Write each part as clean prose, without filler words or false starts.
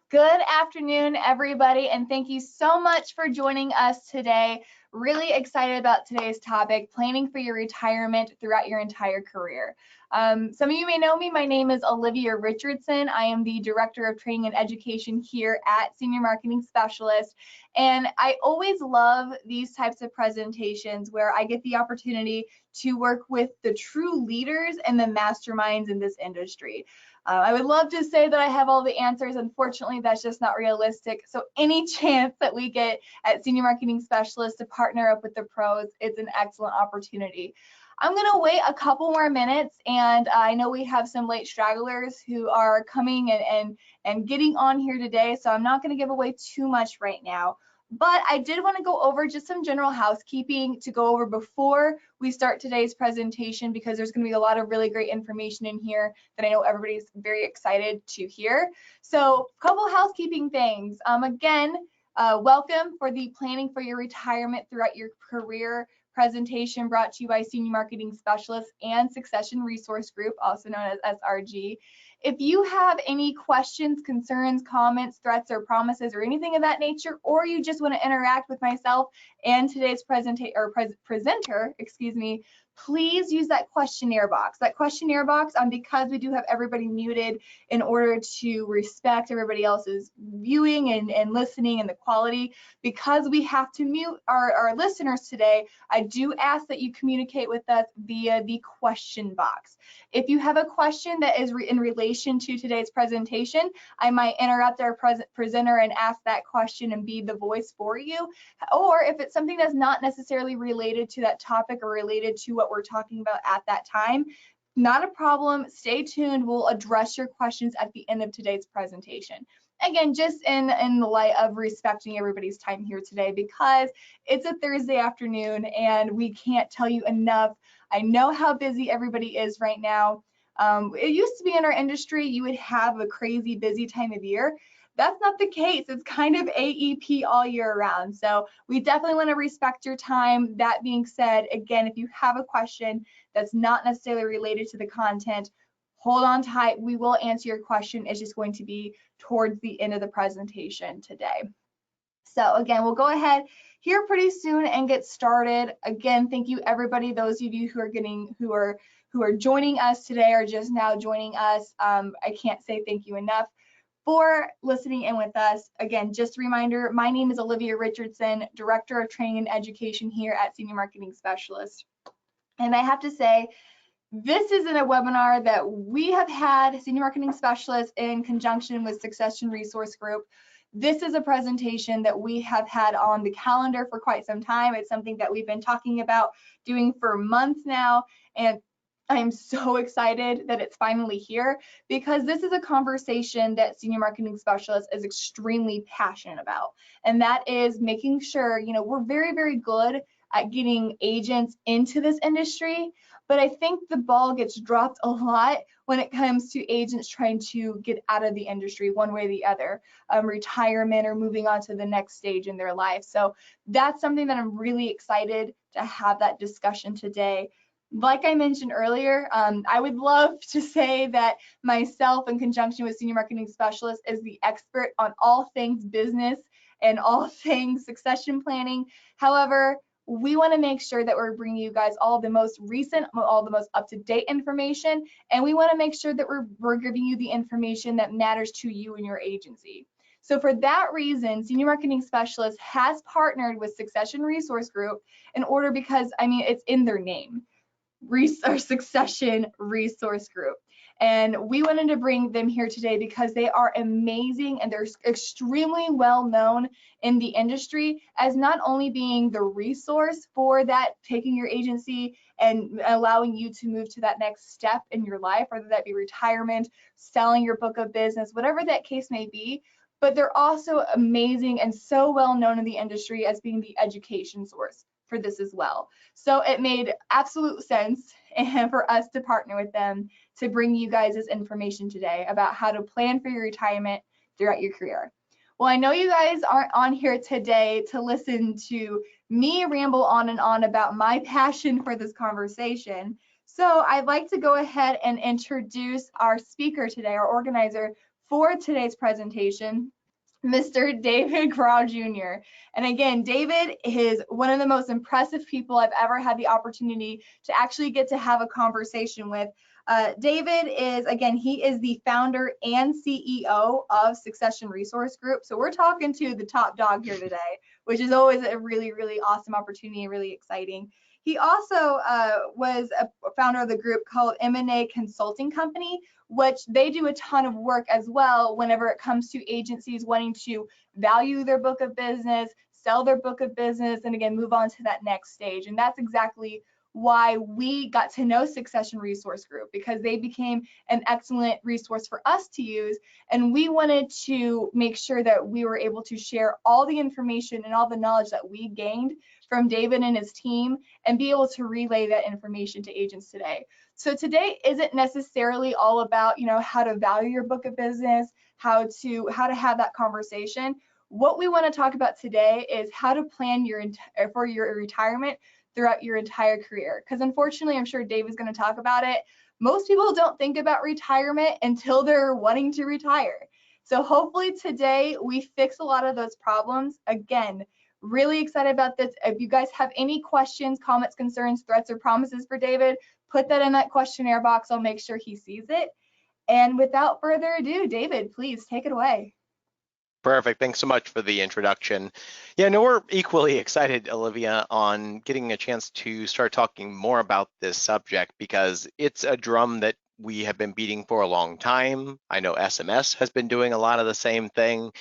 Good afternoon, everybody, and thank you so much for joining us today. Really excited about today's topic, planning for your retirement throughout your entire career. Some of you may know me. My name is Olivia Richardson. I am the Director of Training and Education here at Senior Marketing Specialist, and I always love these types of presentations where I get the opportunity to work with the true leaders and the masterminds in this industry. I would love to say that I have all the answers. Unfortunately, that's just not realistic. So any chance that we get at Senior Marketing Specialist to partner up with the pros, it's an excellent opportunity. I'm going to wait a couple more minutes, and I know we have some late stragglers who are coming and getting on here today, so I'm not going to give away too much right now. But I did want to go over just some general housekeeping to go over before we start today's presentation, because there's going to be a lot of really great information in here that I know everybody's very excited to hear. So a couple housekeeping things. Welcome for the Planning for Your Retirement Throughout Your Career presentation brought to you by Senior Marketing Specialist and Succession Resource Group, also known as SRG. If you have any questions, concerns, comments, threats, or promises, or anything of that nature, or you just want to interact with myself and today's presenter, please use that questionnaire box. That questionnaire box, because we do have everybody muted in order to respect everybody else's viewing and listening and the quality, because we have to mute our listeners today, I do ask that you communicate with us via the question box. If you have a question that is in relation to today's presentation, I might interrupt our presenter and ask that question and be the voice for you. Or if it's something that's not necessarily related to that topic or related to what we're talking about at that time, not a problem. Stay tuned. We'll address your questions at the end of today's presentation. Again, just in the light of respecting everybody's time here today, because it's a Thursday afternoon and we can't tell you enough. I know how busy everybody is right now. It used to be in our industry, you would have a crazy busy time of year. That's not the case. It's kind of AEP all year round. So we definitely want to respect your time. That being said, again, if you have a question that's not necessarily related to the content, hold on tight. We will answer your question. It's just going to be towards the end of the presentation today. So again, we'll go ahead here pretty soon and get started. Again, thank you everybody, those of you who are joining us today or just now joining us. I can't say thank you enough for listening in with us. Again, just a reminder, my name is Olivia Richardson, Director of Training and Education here at Senior Marketing Specialist. And I have to say, this isn't a webinar that we have had, Senior Marketing Specialist, in conjunction with Succession Resource Group. This is a presentation that we have had on the calendar for quite some time. It's something that we've been talking about doing for months now, and I am so excited that it's finally here, because this is a conversation that Senior Marketing Specialist is extremely passionate about, and that is making sure, we're very, very good at getting agents into this industry, but I think the ball gets dropped a lot when it comes to agents trying to get out of the industry one way or the other, retirement or moving on to the next stage in their life. So that's something that I'm really excited to have that discussion today. Like I mentioned earlier, I would love to say that myself, in conjunction with Senior Marketing Specialist, is the expert on all things business and all things succession planning. However, we want to make sure that we're bringing you guys all the most recent, all the most up-to-date information, and we want to make sure that we're giving you the information that matters to you and your agency. So for that reason, Senior Marketing Specialist has partnered with Succession Resource Group in order, because, it's in their name, Succession Resource Group. And we wanted to bring them here today because they are amazing and they're extremely well known in the industry as not only being the resource for that, taking your agency and allowing you to move to that next step in your life, whether that be retirement, selling your book of business, whatever that case may be, but they're also amazing and so well known in the industry as being the education source for this as well. So it made absolute sense for us to partner with them to bring you guys this information today about how to plan for your retirement throughout your career. Well, I know you guys aren't on here today to listen to me ramble on and on about my passion for this conversation. So I'd like to go ahead and introduce our speaker today, our organizer for today's presentation. Mr. David Grau Jr. And again, David is one of the most impressive people I've ever had the opportunity to actually get to have a conversation with. David is, again, he is the founder and CEO of Succession Resource Group. So we're talking to the top dog here today, which is always a really, really awesome opportunity and really exciting. He also was a founder of the group called M&A Consulting Company, which they do a ton of work as well whenever it comes to agencies wanting to value their book of business, sell their book of business, and again, move on to that next stage. And that's exactly why we got to know Succession Resource Group, because they became an excellent resource for us to use. And we wanted to make sure that we were able to share all the information and all the knowledge that we gained from David and his team and be able to relay that information to agents today. So today isn't necessarily all about, how to value your book of business, how to have that conversation. What we want to talk about today is how to plan for your retirement throughout your entire career. Because unfortunately, I'm sure Dave is going to talk about it. Most people don't think about retirement until they're wanting to retire. So hopefully today we fix a lot of those problems. Again, really excited about this. If you guys have any questions, comments, concerns, threats, or promises for David, put that in that questionnaire box. I'll make sure he sees it. And without further ado, David, please take it away. Perfect. Thanks so much for the introduction. Yeah, no, we're equally excited, Olivia, on getting a chance to start talking more about this subject because it's a drum that we have been beating for a long time. I know SMS has been doing a lot of the same thing,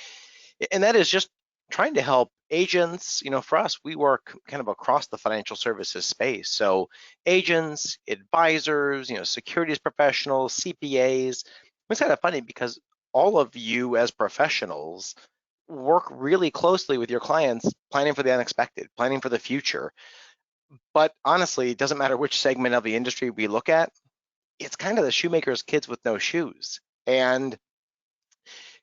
and that is just trying to help agents. For us, we work kind of across the financial services space. So agents, advisors, securities professionals, CPAs. It's kind of funny because all of you as professionals work really closely with your clients, planning for the unexpected, planning for the future. But honestly, it doesn't matter which segment of the industry we look at, it's kind of the shoemaker's kids with no shoes. And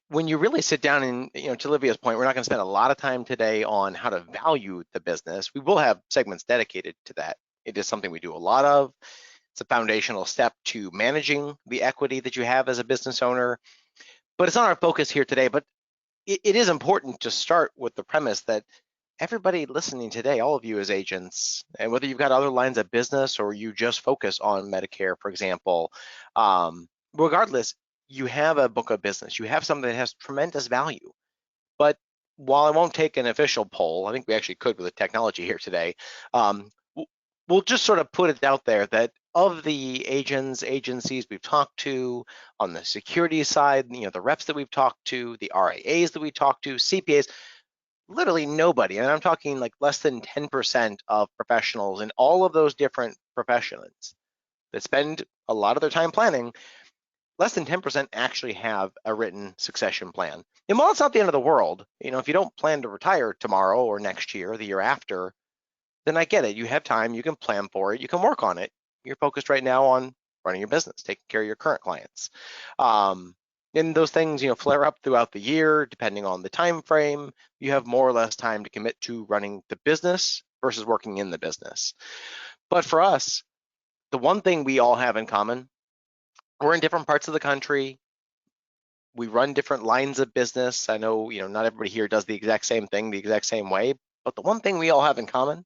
when you really sit down and, to Olivia's point, we're not going to spend a lot of time today on how to value the business. We will have segments dedicated to that. It is something we do a lot of. It's a foundational step to managing the equity that you have as a business owner. But it's not our focus here today. But it is important to start with the premise that everybody listening today, all of you as agents, and whether you've got other lines of business or you just focus on Medicare, for example, regardless, you have a book of business. You have something that has tremendous value. But while I won't take an official poll, I think we actually could with the technology here today, we'll just sort of put it out there that of the agencies we've talked to on the security side, the reps that we've talked to, the RIAs that we talked to, CPAs, literally nobody, and I'm talking like less than 10% of professionals in all of those different professions that spend a lot of their time planning, less than 10% actually have a written succession plan. And while it's not the end of the world, if you don't plan to retire tomorrow or next year or the year after, then I get it. You have time, you can plan for it, you can work on it. You're focused right now on running your business, taking care of your current clients. And those things, flare up throughout the year, depending on the time frame. You have more or less time to commit to running the business versus working in the business. But for us, the one thing we all have in common, we're in different parts of the country. We run different lines of business. I know, not everybody here does the exact same thing the exact same way, but the one thing we all have in common,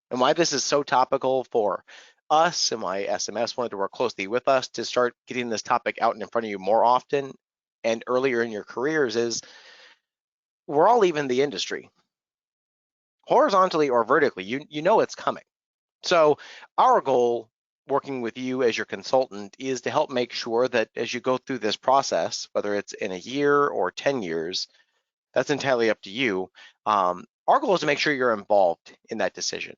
and why this is so topical for us and why SMS wanted to work closely with us to start getting this topic out and in front of you more often and earlier in your careers, is we're all leaving the industry. Horizontally or vertically, you know it's coming. So our goal, working with you as your consultant, is to help make sure that as you go through this process, whether it's in a year or 10 years, that's entirely up to you. Our goal is to make sure you're involved in that decision.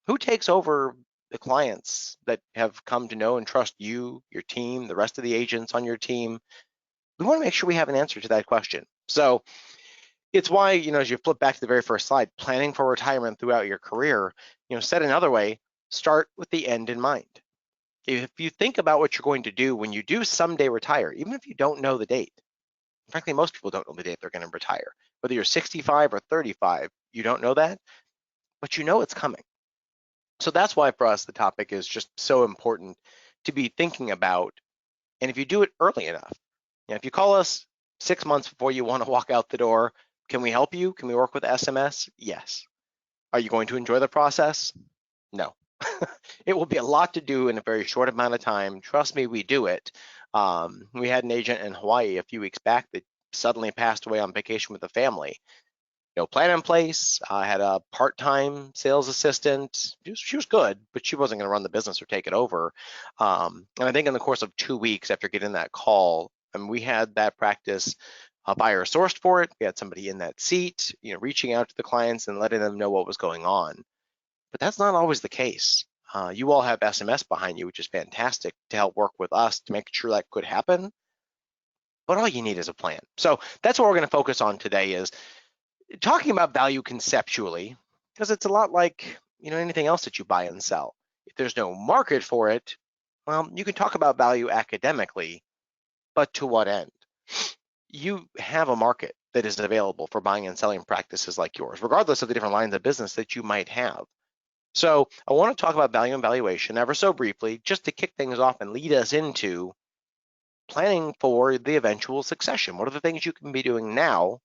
Who takes over the clients that have come to know and trust you, your team, the rest of the agents on your team? We want to make sure we have an answer to that question. So it's why, as you flip back to the very first slide, planning for retirement throughout your career, said another way, start with the end in mind. If you think about what you're going to do when you do someday retire, even if you don't know the date, frankly, most people don't know the date they're going to retire. Whether you're 65 or 35, you don't know that, but you know it's coming. So that's why for us, the topic is just so important to be thinking about. And if you do it early enough, if you call us 6 months before you want to walk out the door. Can we help you? Can we work with SMS? Yes. Are you going to enjoy the process? No. It will be a lot to do in a very short amount of time. Trust me, we do it. We had an agent in Hawaii a few weeks back that suddenly passed away on vacation with the family. No plan in place. I had a part-time sales assistant. She was good, but she wasn't going to run the business or take it over. And I think in the course of 2 weeks after getting that call, and we had that practice buyer sourced for it. We had somebody in that seat, reaching out to the clients and letting them know what was going on. But that's not always the case. You all have SMS behind you, which is fantastic to help work with us to make sure that could happen. But all you need is a plan. So that's what we're going to focus on today, is talking about value conceptually, because it's a lot like anything else that you buy and sell. If there's no market for it, well, you can talk about value academically, but to what end? You have a market that is available for buying and selling practices like yours, regardless of the different lines of business that you might have. So I want to talk about value and valuation ever so briefly, just to kick things off and lead us into planning for the eventual succession. What are the things you can be doing now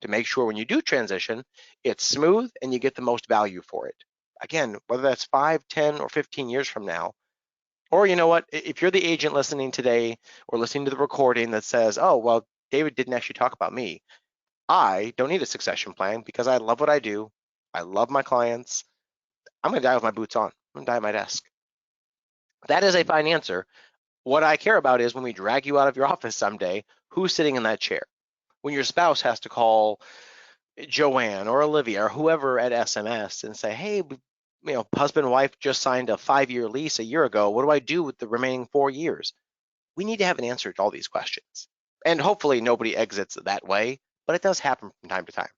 to make sure when you do transition, it's smooth and you get the most value for it? Again, whether that's 5, 10, or 15 years from now. Or you know what, if you're the agent listening today or listening to the recording that says, oh, well, David didn't actually talk about me. I don't need a succession plan because I love what I do. I love my clients. I'm going to die with my boots on. I'm going to die at my desk. That is a fine answer. What I care about is when we drag you out of your office someday, who's sitting in that chair? When your spouse has to call Joanne or Olivia or whoever at SMS and say, hey, husband and wife just signed a 5-year lease a year ago. What do I do with the remaining 4 years? We need to have an answer to all these questions. And hopefully nobody exits that way, but it does happen from time to time.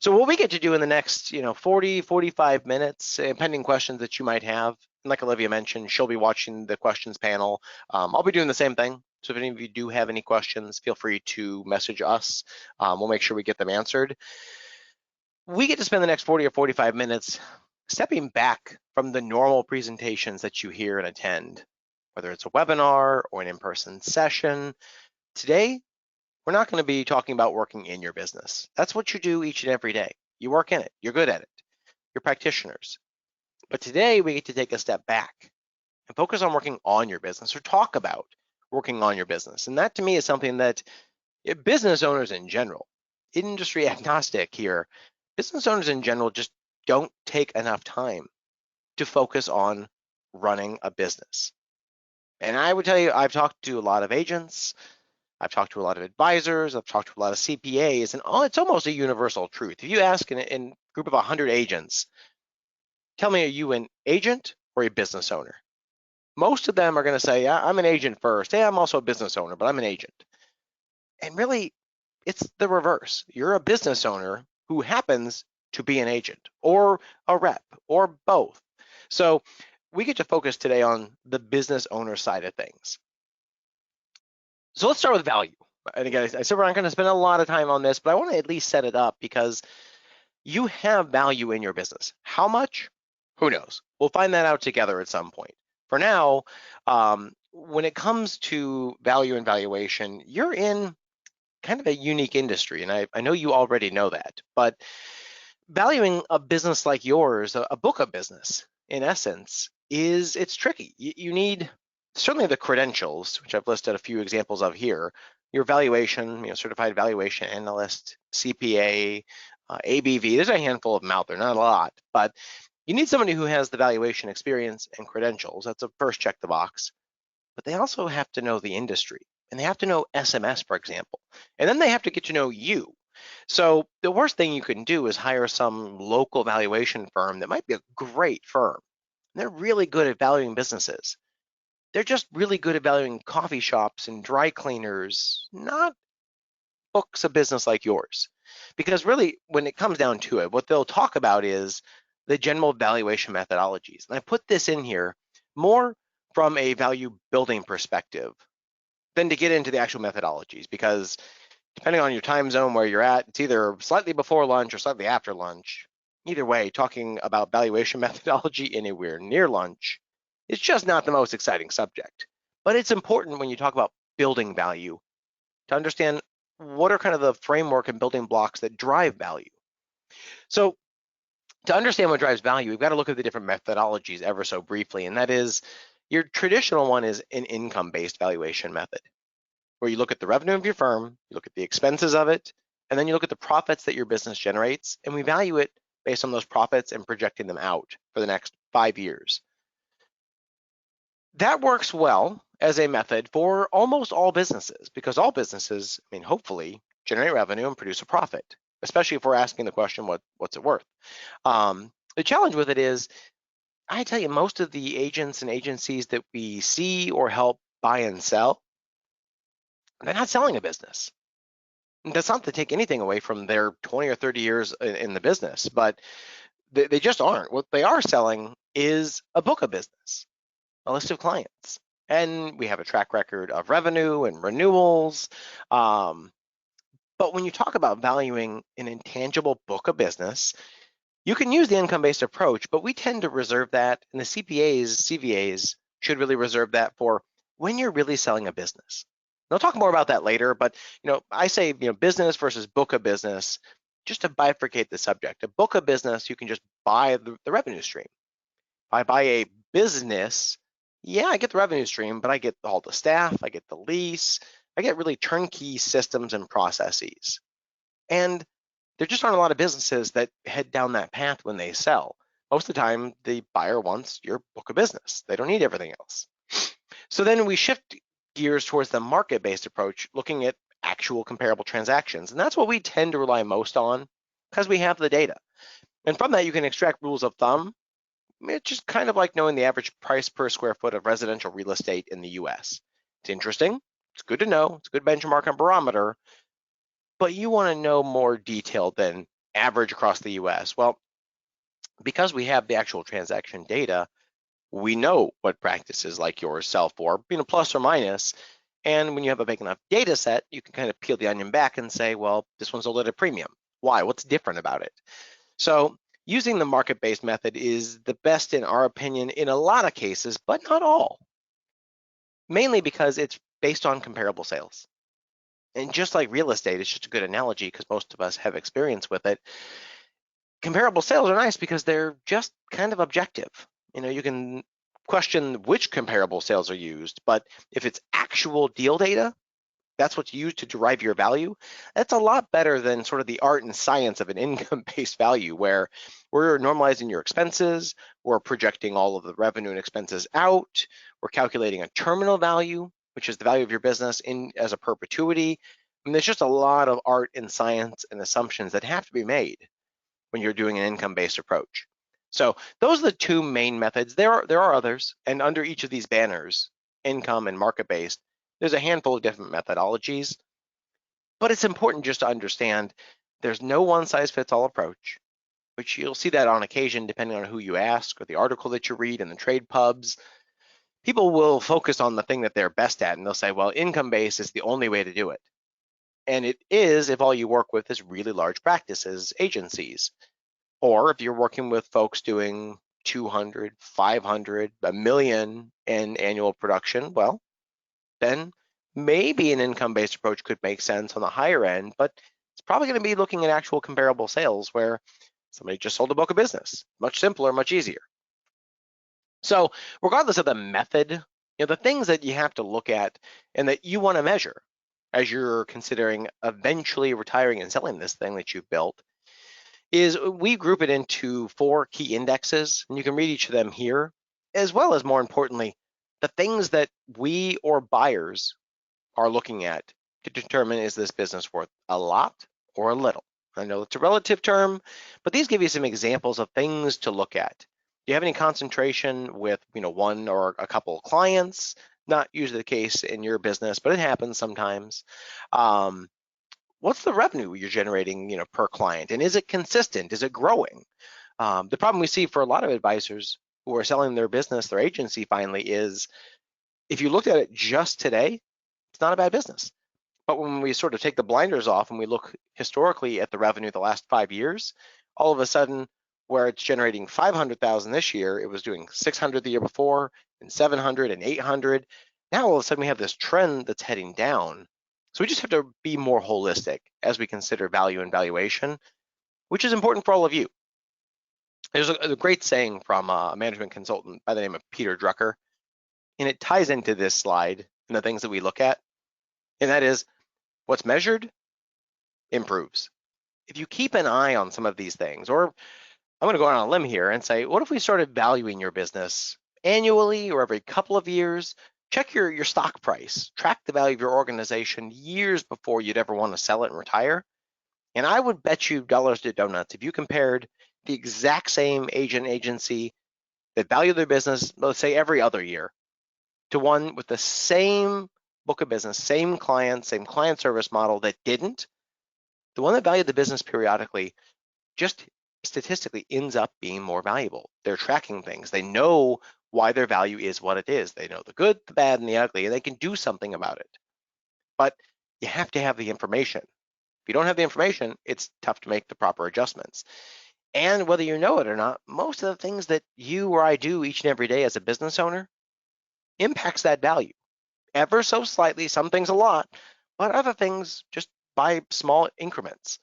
So what we get to do in the next 40, 45 minutes, pending questions that you might have, and like Olivia mentioned, she'll be watching the questions panel. I'll be doing the same thing. So if any of you do have any questions, feel free to message us. We'll make sure we get them answered. We get to spend the next 40 or 45 minutes stepping back from the normal presentations that you hear and attend, whether it's a webinar or an in-person session. Today, we're not going to be talking about working in your business. That's what you do each and every day. You work in it. You're good at it. You're practitioners. But today, we get to take a step back and focus on working on your business, or talk about working on your business. And that to me is something that business owners in general, industry agnostic here, business owners in general just don't take enough time to focus on running a business. And I would tell you, I've talked to a lot of agents, I've talked to a lot of advisors, I've talked to a lot of CPAs, and it's almost a universal truth. If you ask in a group of 100 agents, tell me, are you an agent or a business owner? Most of them are going to say, yeah, I'm an agent first. Yeah, I'm also a business owner, but I'm an agent. And really, it's the reverse. You're a business owner who happens to be an agent or a rep or both. So we get to focus today on the business owner side of things. So let's start with value. And again, I said we're not going to spend a lot of time on this, but I want to at least set it up because you have value in your business. How much? Who knows? We'll find that out together at some point. For now, when it comes to value and valuation, you're in kind of a unique industry, and I know you already know that, but valuing a business like yours, a book of business, in essence, it's tricky. You need certainly the credentials, which I've listed a few examples of here, your valuation, certified valuation analyst, CPA, ABV. There's a handful of them out there, not a lot, but you need somebody who has the valuation experience and credentials. That's a first check the box. But they also have to know the industry, and they have to know SMS, for example, and then they have to get to know you. So the worst thing you can do is hire some local valuation firm that might be a great firm. They're really good at valuing businesses. They're just really good at valuing coffee shops and dry cleaners, not books of business like yours. Because really, when it comes down to it, what they'll talk about is the general valuation methodologies. And I put this in here more from a value building perspective than to get into the actual methodologies, because depending on your time zone where you're at, it's either slightly before lunch or slightly after lunch. Either way, talking about valuation methodology anywhere near lunch is just not the most exciting subject. But it's important when you talk about building value to understand what are kind of the framework and building blocks that drive value. So to understand what drives value, we've got to look at the different methodologies ever so briefly, and that is your traditional one is an income-based valuation method, where you look at the revenue of your firm, you look at the expenses of it, and then you look at the profits that your business generates, and we value it based on those profits and projecting them out for the next 5 years. That works well as a method for almost all businesses, because all businesses, I mean, hopefully generate revenue and produce a profit, especially if we're asking the question, what's it worth? The challenge with it is, I tell you, most of the agents and agencies that we see or help buy and sell, they're not selling a business. And that's not to take anything away from their 20 or 30 years in the business, but they just aren't. What they are selling is a book of business, a list of clients. And we have a track record of revenue and renewals. But when you talk about valuing an intangible book of business, you can use the income-based approach, but we tend to reserve that, and the CPAs, CVAs should really reserve that for when you're really selling a business. And I'll talk more about that later, but I say business versus book of business, just to bifurcate the subject. A book of business, you can just buy the revenue stream. If I buy a business, yeah, I get the revenue stream, but I get all the staff, I get the lease, I get really turnkey systems and processes. And there just aren't a lot of businesses that head down that path when they sell. Most of the time, the buyer wants your book of business. They don't need everything else. So then we shift gears towards the market-based approach, looking at actual comparable transactions. And that's what we tend to rely most on because we have the data. And from that, you can extract rules of thumb. It's just kind of like knowing the average price per square foot of residential real estate in the US. It's interesting. It's good to know. It's a good benchmark and barometer. But you want to know more detail than average across the US. Well, because we have the actual transaction data, we know what practices like yours sell for, plus or minus. And when you have a big enough data set, you can kind of peel the onion back and say, well, this one's sold at a premium. Why? What's different about it? So using the market-based method is the best in our opinion in a lot of cases, but not all. Mainly because it's based on comparable sales. And just like real estate, it's just a good analogy because most of us have experience with it. Comparable sales are nice because they're just kind of objective. You can question which comparable sales are used, but if it's actual deal data, that's what's used to derive your value. That's a lot better than sort of the art and science of an income-based value where we're normalizing your expenses, we're projecting all of the revenue and expenses out, we're calculating a terminal value, which is the value of your business as a perpetuity. There's just a lot of art and science and assumptions that have to be made when you're doing an income-based approach. So those are the two main methods. There are others, and under each of these banners, income and market-based, there's a handful of different methodologies, but it's important just to understand there's no one-size-fits-all approach, which you'll see that on occasion depending on who you ask or the article that you read in the trade pubs. People will focus on the thing that they're best at, and they'll say, well, income-based is the only way to do it. And it is if all you work with is really large practices, agencies, or if you're working with folks doing 200, 500, a million in annual production, well, then maybe an income-based approach could make sense on the higher end, but it's probably going to be looking at actual comparable sales where somebody just sold a book of business. Much simpler, much easier. So regardless of the method, the things that you have to look at and that you want to measure as you're considering eventually retiring and selling this thing that you've built is we group it into 4 key indexes, and you can read each of them here, as well as more importantly, the things that we or buyers are looking at to determine is this business worth a lot or a little. I know it's a relative term, but these give you some examples of things to look at. Do you have any concentration with one or a couple of clients? Not usually the case in your business, but it happens sometimes. What's the revenue you're generating per client, and is it consistent? Is it growing? The problem we see for a lot of advisors who are selling their business, their agency finally, is if you looked at it just today, it's not a bad business. But when we sort of take the blinders off and we look historically at the revenue the last 5 years, all of a sudden, where it's generating 500,000 this year, it was doing 600 the year before, and 700 and 800. Now all of a sudden we have this trend that's heading down. So we just have to be more holistic as we consider value and valuation, which is important for all of you. There's a great saying from a management consultant by the name of Peter Drucker, and it ties into this slide and the things that we look at, and that is what's measured improves. If you keep an eye on some of these things, or I'm going to go on a limb here and say, what if we started valuing your business annually or every couple of years? Check your stock price, track the value of your organization years before you'd ever want to sell it and retire. And I would bet you dollars to donuts if you compared the exact same agency that valued their business, let's say every other year, to one with the same book of business, same client service model that didn't, the one that valued the business periodically just statistically ends up being more valuable. They're tracking things. They know why their value is what it is. They know the good, the bad, and the ugly, and they can do something about it. But you have to have the information. If you don't have the information, it's tough to make the proper adjustments. And whether you know it or not, most of the things that you or I do each and every day as a business owner impacts that value. Ever so slightly, some things a lot, but other things just by small increments.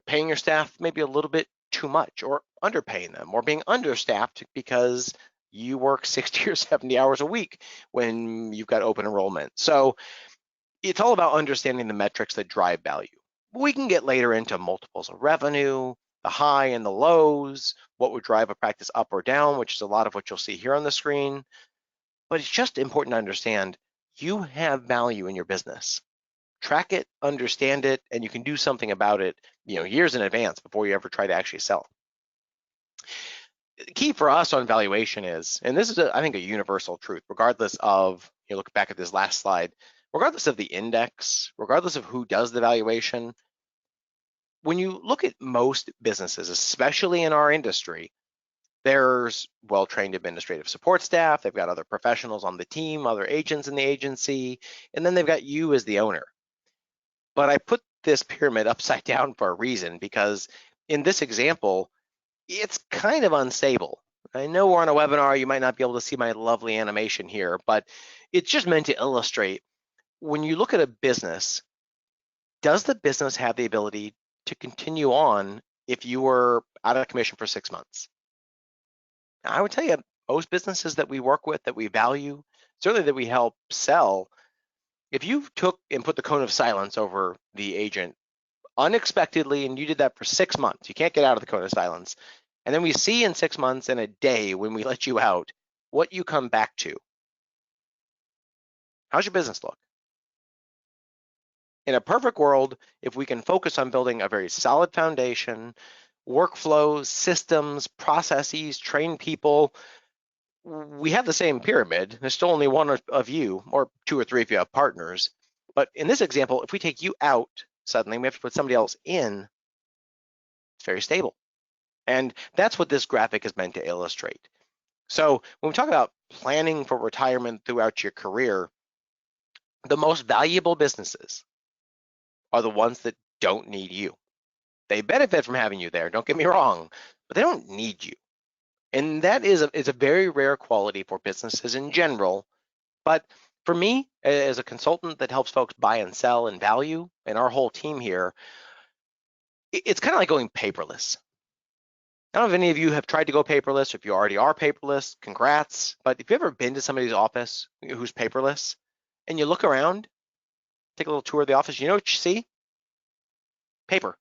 Paying your staff maybe a little bit too much, or underpaying them, or being understaffed because you work 60 or 70 hours a week when you've got open enrollment. So it's all about understanding the metrics that drive value. We can get later into multiples of revenue, the high and the lows, what would drive a practice up or down, which is a lot of what you'll see here on the screen. But it's just important to understand you have value in your business. Track it, understand it, and you can do something about it, years in advance before you ever try to actually sell. The key for us on valuation is, and this is, I think, a universal truth, regardless of, look back at this last slide, regardless of the index, regardless of who does the valuation, when you look at most businesses, especially in our industry, there's well-trained administrative support staff, they've got other professionals on the team, other agents in the agency, and then they've got you as the owner. But I put this pyramid upside down for a reason, because in this example, it's kind of unstable. I know we're on a webinar, you might not be able to see my lovely animation here, but it's just meant to illustrate, when you look at a business, does the business have the ability to continue on if you were out of commission for 6 months? Now, I would tell you, most businesses that we work with, that we value, certainly that we help sell, if you took and put the cone of silence over the agent unexpectedly, and you did that for 6 months, you can't get out of the cone of silence, and then we see in 6 months and a day when we let you out, what you come back to. How's your business look? In a perfect world, if we can focus on building a very solid foundation, workflows, systems, processes, train people, we have the same pyramid. There's still only one of you, or 2 or 3 if you have partners. But in this example, if we take you out, suddenly we have to put somebody else in. It's very stable. And that's what this graphic is meant to illustrate. So when we talk about planning for retirement throughout your career, the most valuable businesses are the ones that don't need you. They benefit from having you there, don't get me wrong, but they don't need you. And that is a very rare quality for businesses in general. But for me, as a consultant that helps folks buy and sell and value, and our whole team here, it's kind of like going paperless. I don't know if any of you have tried to go paperless, or if you already are paperless, congrats. But if you've ever been to somebody's office who's paperless, and you look around, take a little tour of the office, you know what you see? Paper.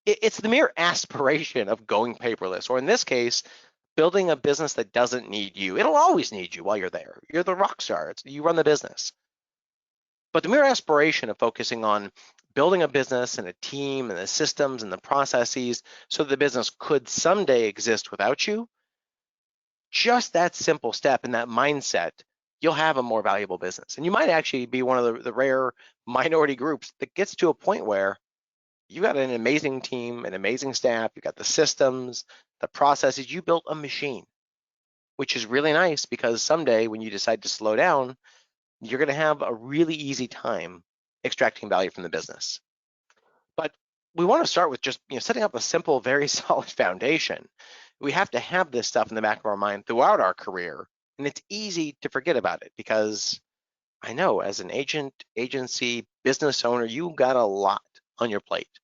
It's the mere aspiration of going paperless, or in this case, building a business that doesn't need you. It'll always need you while you're there. You're the rock star. You run the business. But the mere aspiration of focusing on building a business and a team and the systems and the processes so the business could someday exist without you, just that simple step and that mindset, you'll have a more valuable business. And you might actually be one of the rare minority groups that gets to a point where you got an amazing team, an amazing staff, you got the systems, the processes, you built a machine, which is really nice, because someday when you decide to slow down, you're going to have a really easy time extracting value from the business. But we want to start with just setting up a simple, very solid foundation. We have to have this stuff in the back of our mind throughout our career, and it's easy to forget about it, because I know as an agency, business owner, you got a lot on your plate.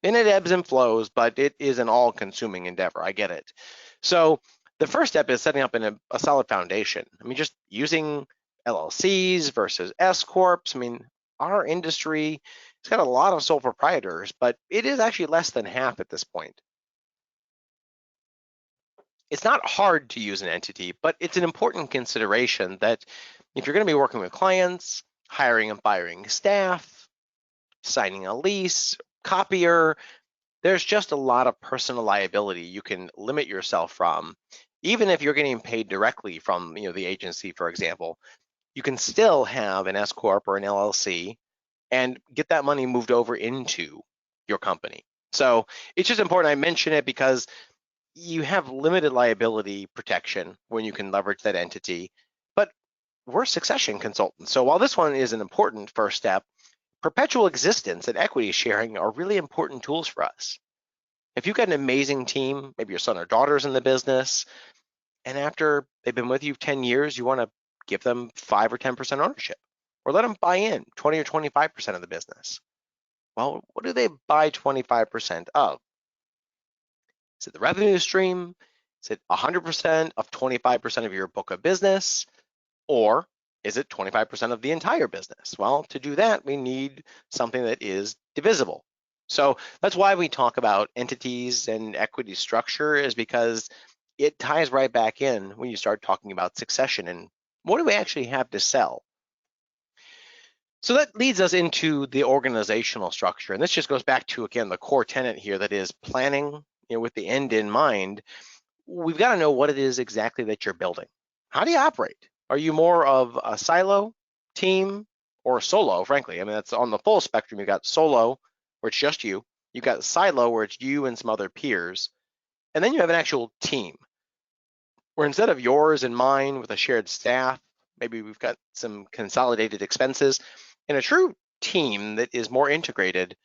And it ebbs and flows, but it is an all-consuming endeavor. I get it. So the first step is setting up a solid foundation. I mean, just using LLCs versus S corps. I mean, our industry has got a lot of sole proprietors, but it is actually less than half at this point. It's not hard to use an entity, but it's an important consideration that if you're going to be working with clients, hiring and firing staff, signing a lease, copier, there's just a lot of personal liability you can limit yourself from. Even if you're getting paid directly from the agency, for example, you can still have an S corp or an LLC and get that money moved over into your company. So it's just important I mention it because you have limited liability protection when you can leverage that entity, but we're succession consultants. So while this one is an important first step, perpetual existence and equity sharing are really important tools for us. If you've got an amazing team, maybe your son or daughter's in the business, and after they've been with you 10 years, you want to give them 5 or 10% ownership, or let them buy in 20 or 25% of the business. Well, what do they buy 25% of? Is it the revenue stream? Is it 100% of 25% of your book of business? Or is it 25% of the entire business? Well, to do that, we need something that is divisible. So that's why we talk about entities and equity structure, is because it ties right back in when you start talking about succession and what do we actually have to sell. So that leads us into the organizational structure. And this just goes back to, again, the core tenet here, that is planning with the end in mind. We've got to know what it is exactly that you're building. How do you operate? Are you more of a silo, team, or solo, frankly? I mean, that's on the full spectrum. You've got solo, where it's just you. You've got silo, where it's you and some other peers. And then you have an actual team, where instead of yours and mine with a shared staff, maybe we've got some consolidated expenses. In a true team that is more integrated,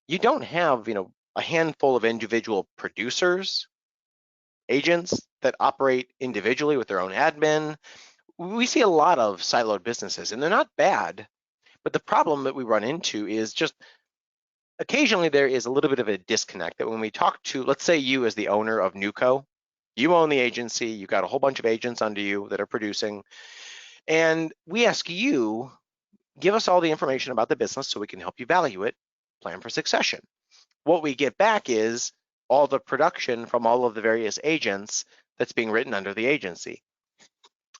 you don't have, a handful of individual producers, agents that operate individually with their own admin. We see a lot of siloed businesses, and they're not bad, but the problem that we run into is just occasionally there is a little bit of a disconnect that when we talk to, let's say you as the owner of Newco, you own the agency, you've got a whole bunch of agents under you that are producing, and we ask you, give us all the information about the business so we can help you value it, plan for succession. What we get back is all the production from all of the various agents that's being written under the agency,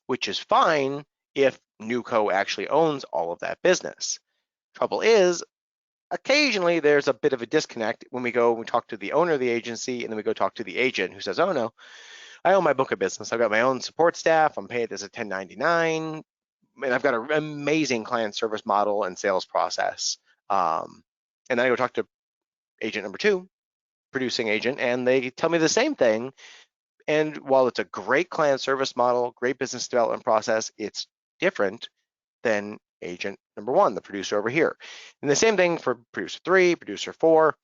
which is fine if Newco actually owns all of that business. Trouble is, occasionally there's a bit of a disconnect when we talk to the owner of the agency and then we go talk to the agent who says, oh no, I own my book of business. I've got my own support staff. I'm paid as a 1099. And I've got an amazing client service model and sales process. And then I go talk to agent number 2, producing agent, and they tell me the same thing. And while it's a great client service model, great business development process, it's different than agent number 1, the producer over here. And the same thing for producer 3, producer 4.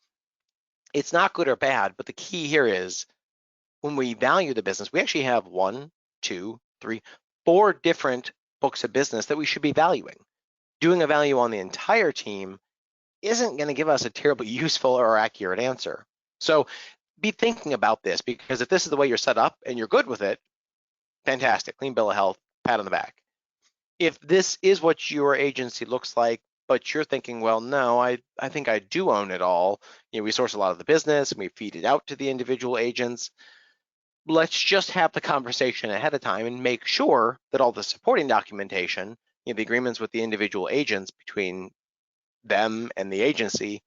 It's not good or bad, but the key here is when we value the business, we actually have 1, 2, 3, 4 different books of business that we should be valuing. Doing a value on the entire team isn't going to give us a terribly useful or accurate answer. So be thinking about this, because if this is the way you're set up and you're good with it, fantastic, clean bill of health, pat on the back. If this is what your agency looks like, but you're thinking, well, no, I think I do own it all. We source a lot of the business and we feed it out to the individual agents. Let's just have the conversation ahead of time and make sure that all the supporting documentation, the agreements with the individual agents between them and the agency,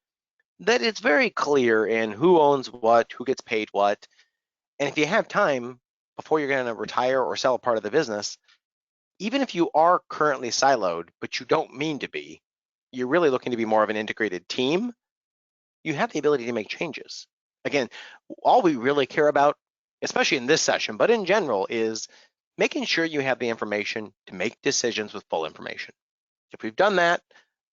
that it's very clear in who owns what, who gets paid what. And if you have time before you're going to retire or sell a part of the business, even if you are currently siloed, but you don't mean to be, you're really looking to be more of an integrated team, you have the ability to make changes. Again, all we really care about, especially in this session, but in general, is making sure you have the information to make decisions with full information. If we've done that,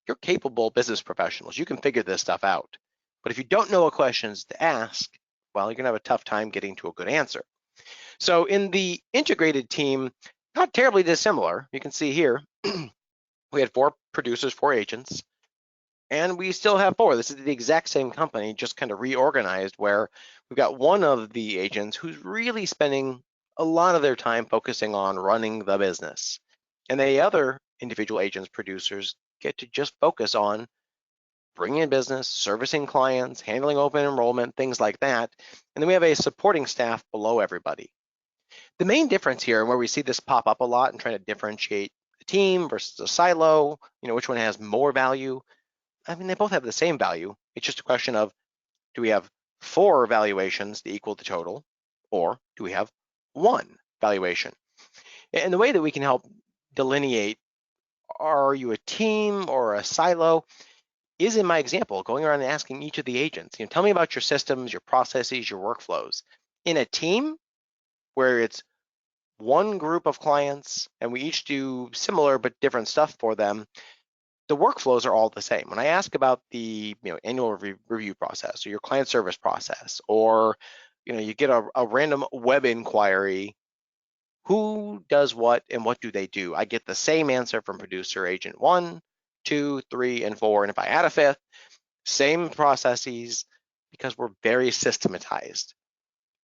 you're capable business professionals. You can figure this stuff out. But if you don't know what questions to ask, well, you're going to have a tough time getting to a good answer. So in the integrated team, not terribly dissimilar. You can see here, we had 4 producers, 4 agents. And we still have 4. This is the exact same company, just kind of reorganized, where we've got one of the agents who's really spending a lot of their time focusing on running the business. And the other individual agents, producers, get to just focus on bringing in business, servicing clients, handling open enrollment, things like that. And then we have a supporting staff below everybody. The main difference here, and where we see this pop up a lot and trying to differentiate a team versus a silo, which one has more value? I mean, they both have the same value. It's just a question of, do we have 4 valuations to equal the total, or do we have 1 valuation? And the way that we can help delineate, are you a team or a silo, is in my example, going around and asking each of the agents, tell me about your systems, your processes, your workflows. In a team where it's one group of clients and we each do similar but different stuff for them, the workflows are all the same. When I ask about the annual review process or your client service process, or you get a random web inquiry, who does what and what do they do? I get the same answer from producer agent 1, 2, 3, and 4. And if I add a 5th, same processes, because we're very systematized.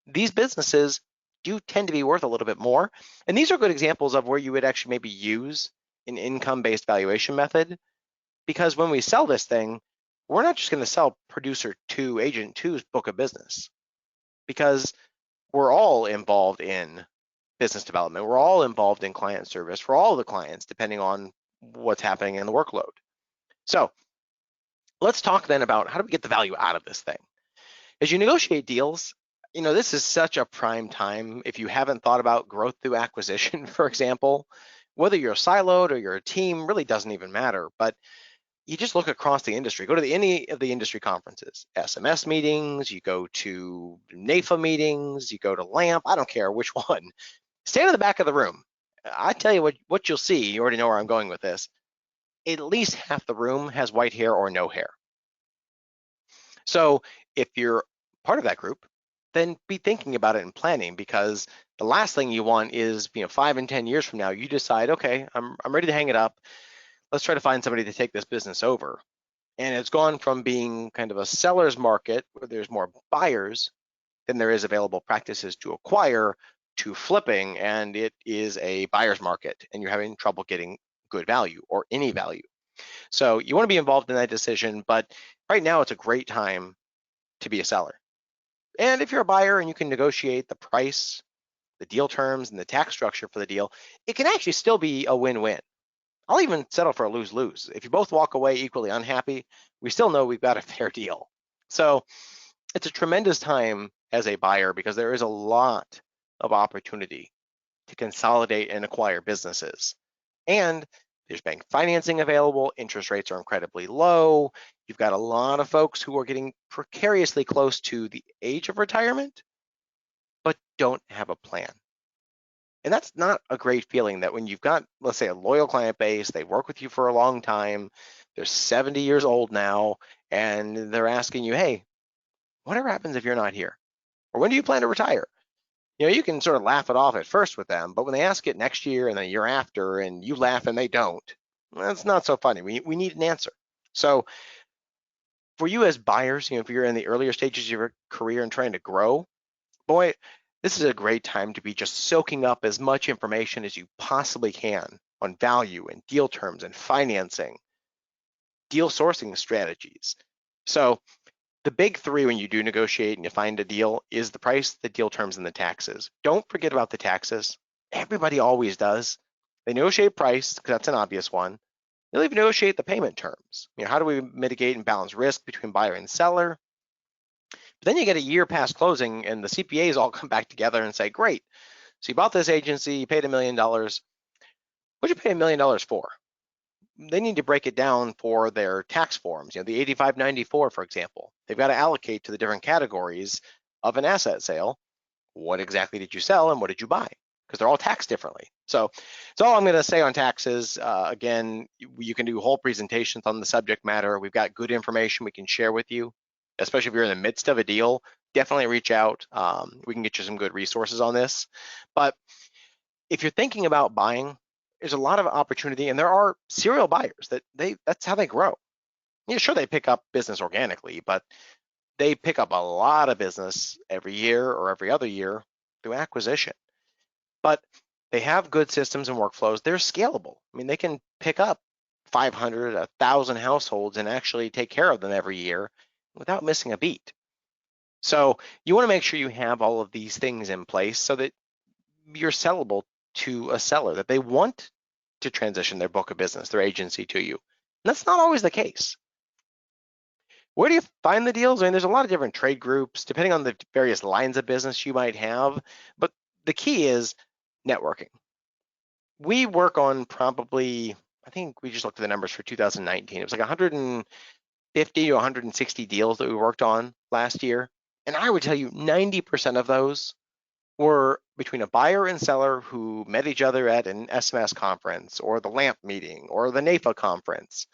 These businesses do tend to be worth a little bit more. And these are good examples of where you would actually maybe use an income-based valuation method, because when we sell this thing, we're not just going to sell producer 2, agent 2's book of business, because we're all involved in business development. We're all involved in client service for all the clients, depending on what's happening in the workload. So let's talk then about, how do we get the value out of this thing? As you negotiate deals, this is such a prime time. If you haven't thought about growth through acquisition, for example, whether you're siloed or you're a team, really doesn't even matter. But you just look across the industry, go to any of the industry conferences, SMS meetings, you go to NAFA meetings, you go to LAMP, I don't care which one. Stand in the back of the room. I tell you what you'll see, you already know where I'm going with this. At least half the room has white hair or no hair. So if you're part of that group, then be thinking about it and planning, because the last thing you want is, 5 and 10 years from now, you decide, okay, I'm ready to hang it up. Let's try to find somebody to take this business over. And it's gone from being kind of a seller's market where there's more buyers than there is available practices to acquire, to flipping, and it is a buyer's market and you're having trouble getting good value or any value. So you want to be involved in that decision, but right now it's a great time to be a seller. And if you're a buyer and you can negotiate the price, the deal terms, and the tax structure for the deal, it can actually still be a win-win. I'll even settle for a lose-lose. If you both walk away equally unhappy, we still know we've got a fair deal. So it's a tremendous time as a buyer, because there is a lot of opportunity to consolidate and acquire businesses. And there's bank financing available, interest rates are incredibly low. You've got a lot of folks who are getting precariously close to the age of retirement, but don't have a plan. And that's not a great feeling, that when you've got, let's say, a loyal client base, they work with you for a long time, they're 70 years old now, and they're asking you, hey, whatever happens if you're not here? Or when do you plan to retire? You can sort of laugh it off at first with them, but when they ask it next year and the year after, and you laugh and they don't, that's not so funny. We need an answer. So for you as buyers, if you're in the earlier stages of your career and trying to grow, boy, this is a great time to be just soaking up as much information as you possibly can on value and deal terms and financing, deal sourcing strategies. So the big 3 when you do negotiate and you find a deal is the price, the deal terms, and the taxes. Don't forget about the taxes. Everybody always does. They negotiate price, because that's an obvious one. They'll even negotiate the payment terms. How do we mitigate and balance risk between buyer and seller? But then you get a year past closing and the CPAs all come back together and say, great, so you bought this agency, you paid $1 million. What'd you pay $1 million for? They need to break it down for their tax forms. The 8594, for example, they've got to allocate to the different categories of an asset sale. What exactly did you sell and what did you buy? Because they're all taxed differently. So that's all I'm going to say on taxes. Again, you can do whole presentations on the subject matter. We've got good information we can share with you, especially if you're in the midst of a deal. Definitely reach out. We can get you some good resources on this. But if you're thinking about buying, there's a lot of opportunity, and there are serial buyers that's how they grow. Yeah, sure, they pick up business organically, but they pick up a lot of business every year or every other year through acquisition. But they have good systems and workflows. They're scalable. I mean, they can pick up 500, 1,000 households and actually take care of them every year without missing a beat. So you want to make sure you have all of these things in place so that you're sellable to a seller, that they want to transition their book of business, their agency to you. And that's not always the case. Where do you find the deals? I mean, there's a lot of different trade groups, depending on the various lines of business you might have. But the key is networking. We work on probably, I think we just looked at the numbers for 2019. It was like 150 to 160 deals that we worked on last year. And I would tell you 90% of those were between a buyer and seller who met each other at an SMS conference or the LAMP meeting or the NAFA conference,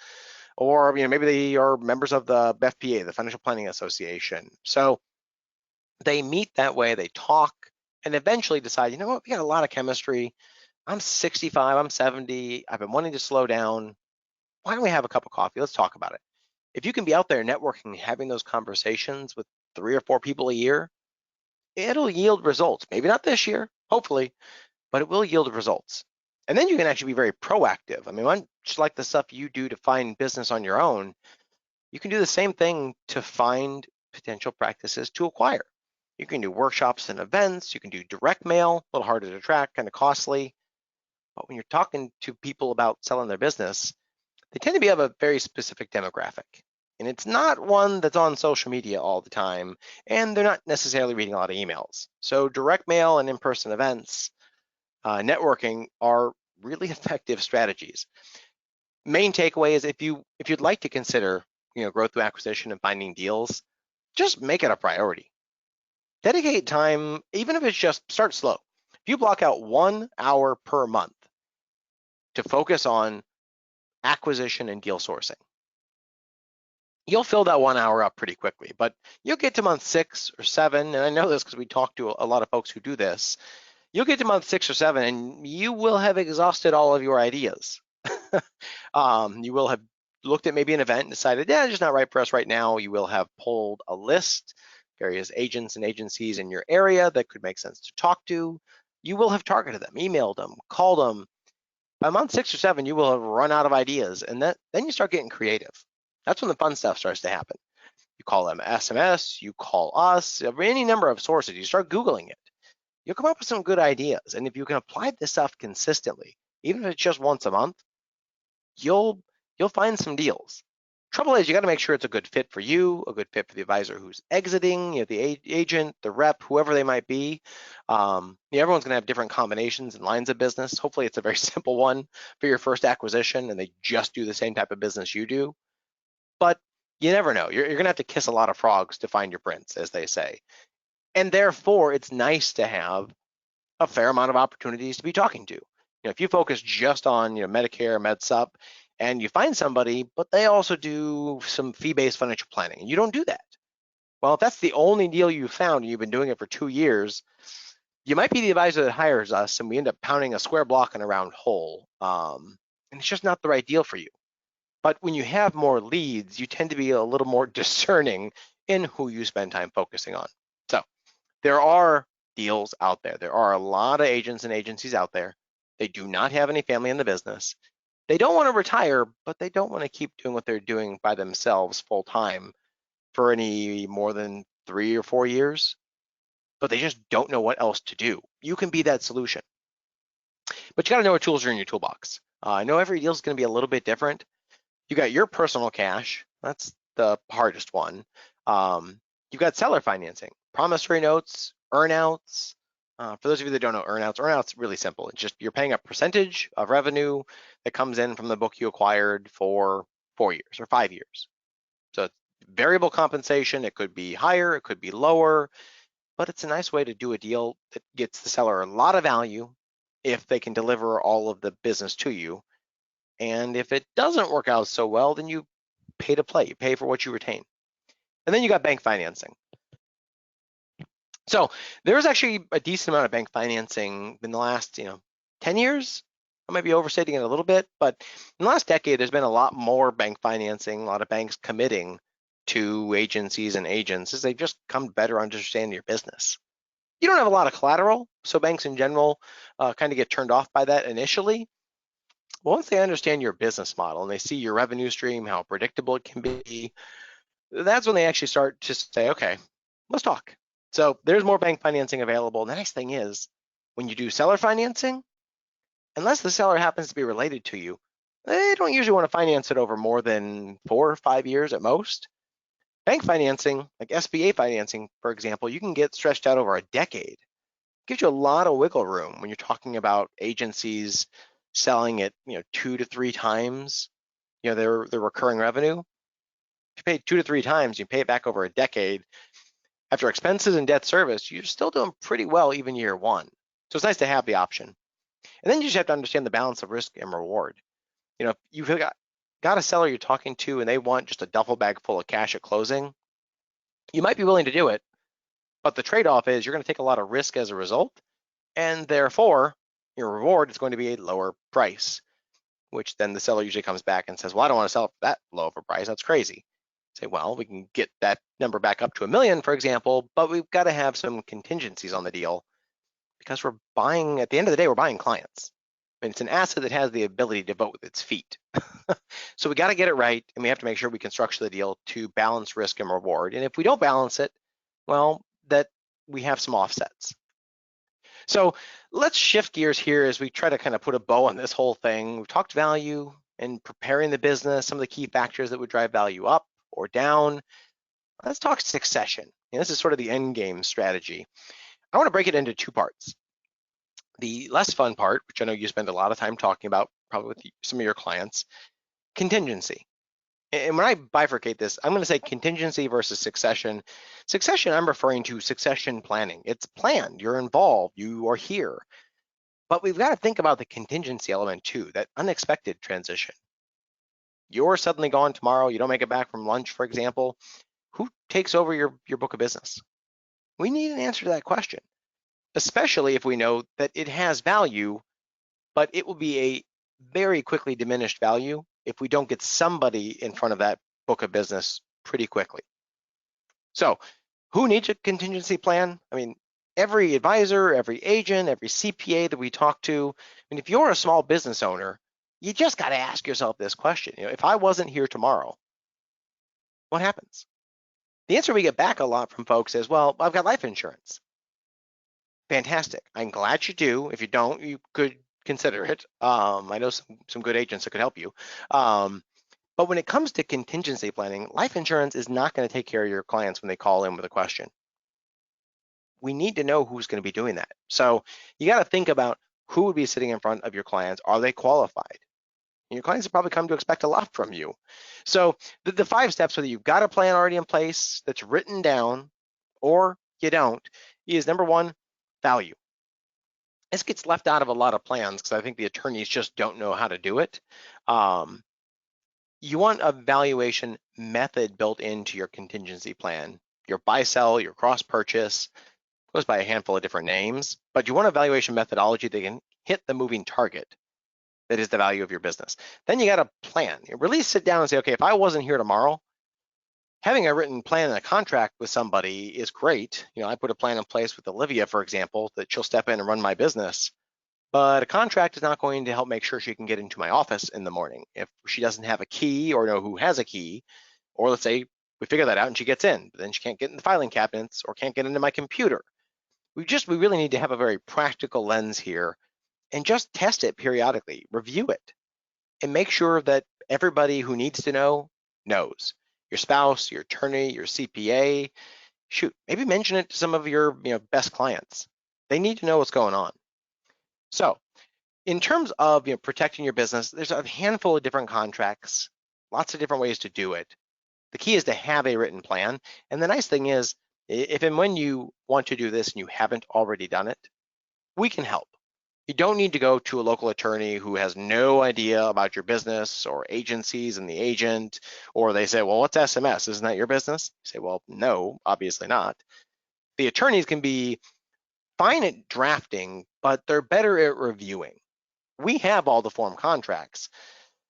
or maybe they are members of the FPA, the Financial Planning Association. So they meet that way, they talk, and eventually decide, you know what, we got a lot of chemistry. I'm 65, I'm 70, I've been wanting to slow down. Why don't we have a cup of coffee? Let's talk about it. If you can be out there networking, having those conversations with 3 or 4 people a year, it'll yield results. Maybe not this year, hopefully, but it will yield results. And then you can actually be very proactive. I mean, much like the stuff you do to find business on your own, you can do the same thing to find potential practices to acquire. You can do workshops and events. You can do direct mail, a little harder to track, kind of costly. But when you're talking to people about selling their business, they tend to be of a very specific demographic. And it's not one that's on social media all the time, and they're not necessarily reading a lot of emails. So direct mail and in-person events, networking are really effective strategies. Main takeaway is if you'd like to consider growth through acquisition and finding deals, just make it a priority. Dedicate time, even if it's just start slow. If you block out 1 hour per month to focus on acquisition and deal sourcing, you'll fill that 1 hour up pretty quickly. But you'll get to month 6 or 7, and I know this because we talk to a lot of folks who do this. You'll get to month 6 or 7, and you will have exhausted all of your ideas. You will have looked at maybe an event and decided, yeah, it's just not right for us right now. You will have pulled a list, various agents and agencies in your area that could make sense to talk to. You will have targeted them, emailed them, called them. By month 6 or 7, you will have run out of ideas, and then you start getting creative. That's when the fun stuff starts to happen. You call them SMS, you call us, any number of sources. You start Googling it. You'll come up with some good ideas, and if you can apply this stuff consistently, even if it's just once a month, you'll find some deals. Trouble is, you got to make sure it's a good fit for you, a good fit for the advisor who's exiting, the agent, the rep, whoever they might be. Everyone's going to have different combinations and lines of business. Hopefully, it's a very simple one for your first acquisition, and they just do the same type of business you do. But you never know. You're going to have to kiss a lot of frogs to find your prince, as they say. And therefore, it's nice to have a fair amount of opportunities to be talking to. If you focus just on Medicare, MedSup, and you find somebody, but they also do some fee-based financial planning, and you don't do that. Well, if that's the only deal you found and you've been doing it for 2 years, you might be the advisor that hires us, and we end up pounding a square block in a round hole, and it's just not the right deal for you. But when you have more leads, you tend to be a little more discerning in who you spend time focusing on. So there are deals out there. There are a lot of agents and agencies out there. They do not have any family in the business. They don't want to retire, but they don't want to keep doing what they're doing by themselves full time for any more than 3 or 4 years, but they just don't know what else to do. You can be that solution. But you got to know what tools are in your toolbox. I know every deal is going to be a little bit different. You got your personal cash. That's the hardest one. You've got seller financing, promissory notes, earnouts. For those of you that don't know earnouts really simple. It's just you're paying a percentage of revenue that comes in from the book you acquired for 4 years or 5 years. So it's variable compensation. It could be higher, it could be lower, but it's a nice way to do a deal that gets the seller a lot of value if they can deliver all of the business to you. And if it doesn't work out so well, then you pay to play. You pay for what you retain. And then you got bank financing. So there's actually a decent amount of bank financing in the last 10 years. I might be overstating it a little bit, but in the last decade, there's been a lot more bank financing, a lot of banks committing to agencies and agents as they've just come to better understand your business. You don't have a lot of collateral, so banks in general kind of get turned off by that initially. But once they understand your business model and they see your revenue stream, how predictable it can be, that's when they actually start to say, okay, let's talk. So there's more bank financing available. And the nice thing is, when you do seller financing, unless the seller happens to be related to you, they don't usually want to finance it over more than 4 or 5 years at most. Bank financing, like SBA financing, for example, you can get stretched out over a decade. It gives you a lot of wiggle room when you're talking about agencies selling it, 2 to 3 times, their recurring revenue. If you pay 2 to 3 times, you pay it back over a decade. After expenses and debt service, you're still doing pretty well even year one. So it's nice to have the option. And then you just have to understand the balance of risk and reward. If you've got a seller you're talking to and they want just a duffel bag full of cash at closing, you might be willing to do it, but the trade-off is you're going to take a lot of risk as a result, and therefore your reward is going to be a lower price, which then the seller usually comes back and says, well, I don't want to sell for that low of a price. That's crazy. Say, well, we can get that number back up to $1 million, for example, but we've got to have some contingencies on the deal because we're buying, at the end of the day, we're buying clients. And it's an asset that has the ability to vote with its feet. So we got to get it right, and we have to make sure we can structure the deal to balance risk and reward. And if we don't balance it, well, that we have some offsets. So let's shift gears here as we try to kind of put a bow on this whole thing. We've talked value and preparing the business, some of the key factors that would drive value up or down. Let's talk succession. And this is sort of the end game strategy. I want to break it into 2 parts. The less fun part, which I know you spend a lot of time talking about, probably with some of your clients, contingency. And when I bifurcate this, I'm going to say contingency versus succession. Succession, I'm referring to succession planning. It's planned, you're involved, you are here. But we've got to think about the contingency element too, that unexpected transition. You're suddenly gone tomorrow, you don't make it back from lunch, for example. Who takes over your book of business? We need an answer to that question, especially if we know that it has value, but it will be a very quickly diminished value if we don't get somebody in front of that book of business pretty quickly. So who needs a contingency plan? I mean, every advisor, every agent, every CPA that we talk to, I mean, if you're a small business owner, you just got to ask yourself this question. If I wasn't here tomorrow, what happens? The answer we get back a lot from folks is, well, I've got life insurance. Fantastic. I'm glad you do. If you don't, you could consider it. I know some good agents that could help you. But when it comes to contingency planning, life insurance is not going to take care of your clients when they call in with a question. We need to know who's going to be doing that. So you got to think about who would be sitting in front of your clients. Are they qualified? And your clients have probably come to expect a lot from you. So the 5 steps, whether you've got a plan already in place that's written down or you don't, is number 1, value. This gets left out of a lot of plans because I think the attorneys just don't know how to do it. You want a valuation method built into your contingency plan. Your buy-sell, your cross-purchase, goes by a handful of different names, but you want a valuation methodology that can hit the moving target that is the value of your business. Then you got a plan. You really sit down and say, okay, if I wasn't here tomorrow, having a written plan and a contract with somebody is great. I put a plan in place with Olivia, for example, that she'll step in and run my business. But a contract is not going to help make sure she can get into my office in the morning. If she doesn't have a key or know who has a key, or let's say we figure that out and she gets in, but then she can't get in the filing cabinets or can't get into my computer. We really need to have a very practical lens here and just test it periodically, review it, and make sure that everybody who needs to know knows. Your spouse, your attorney, your CPA, shoot, maybe mention it to some of your best clients. They need to know what's going on. So in terms of protecting your business, there's a handful of different contracts, lots of different ways to do it. The key is to have a written plan. And the nice thing is, if and when you want to do this and you haven't already done it, we can help. You don't need to go to a local attorney who has no idea about your business or agencies and the agent, or they say, well, what's SMS? Isn't that your business? You say, well, no, obviously not. The attorneys can be fine at drafting, but they're better at reviewing. we have all the form contracts.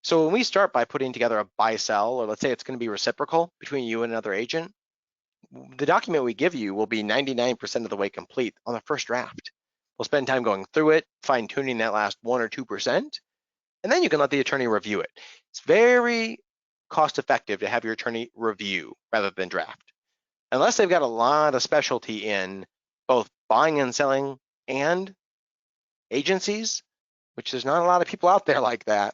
So when we start by putting together a buy-sell, or let's say it's going to be reciprocal between you and another agent, the document we give you will be 99% of the way complete on the first draft. We'll spend time going through it, fine-tuning that last 1 or 2%, and then you can let the attorney review it. It's very cost-effective to have your attorney review rather than draft, unless they've got a lot of specialty in both buying and selling and agencies, which there's not a lot of people out there like that.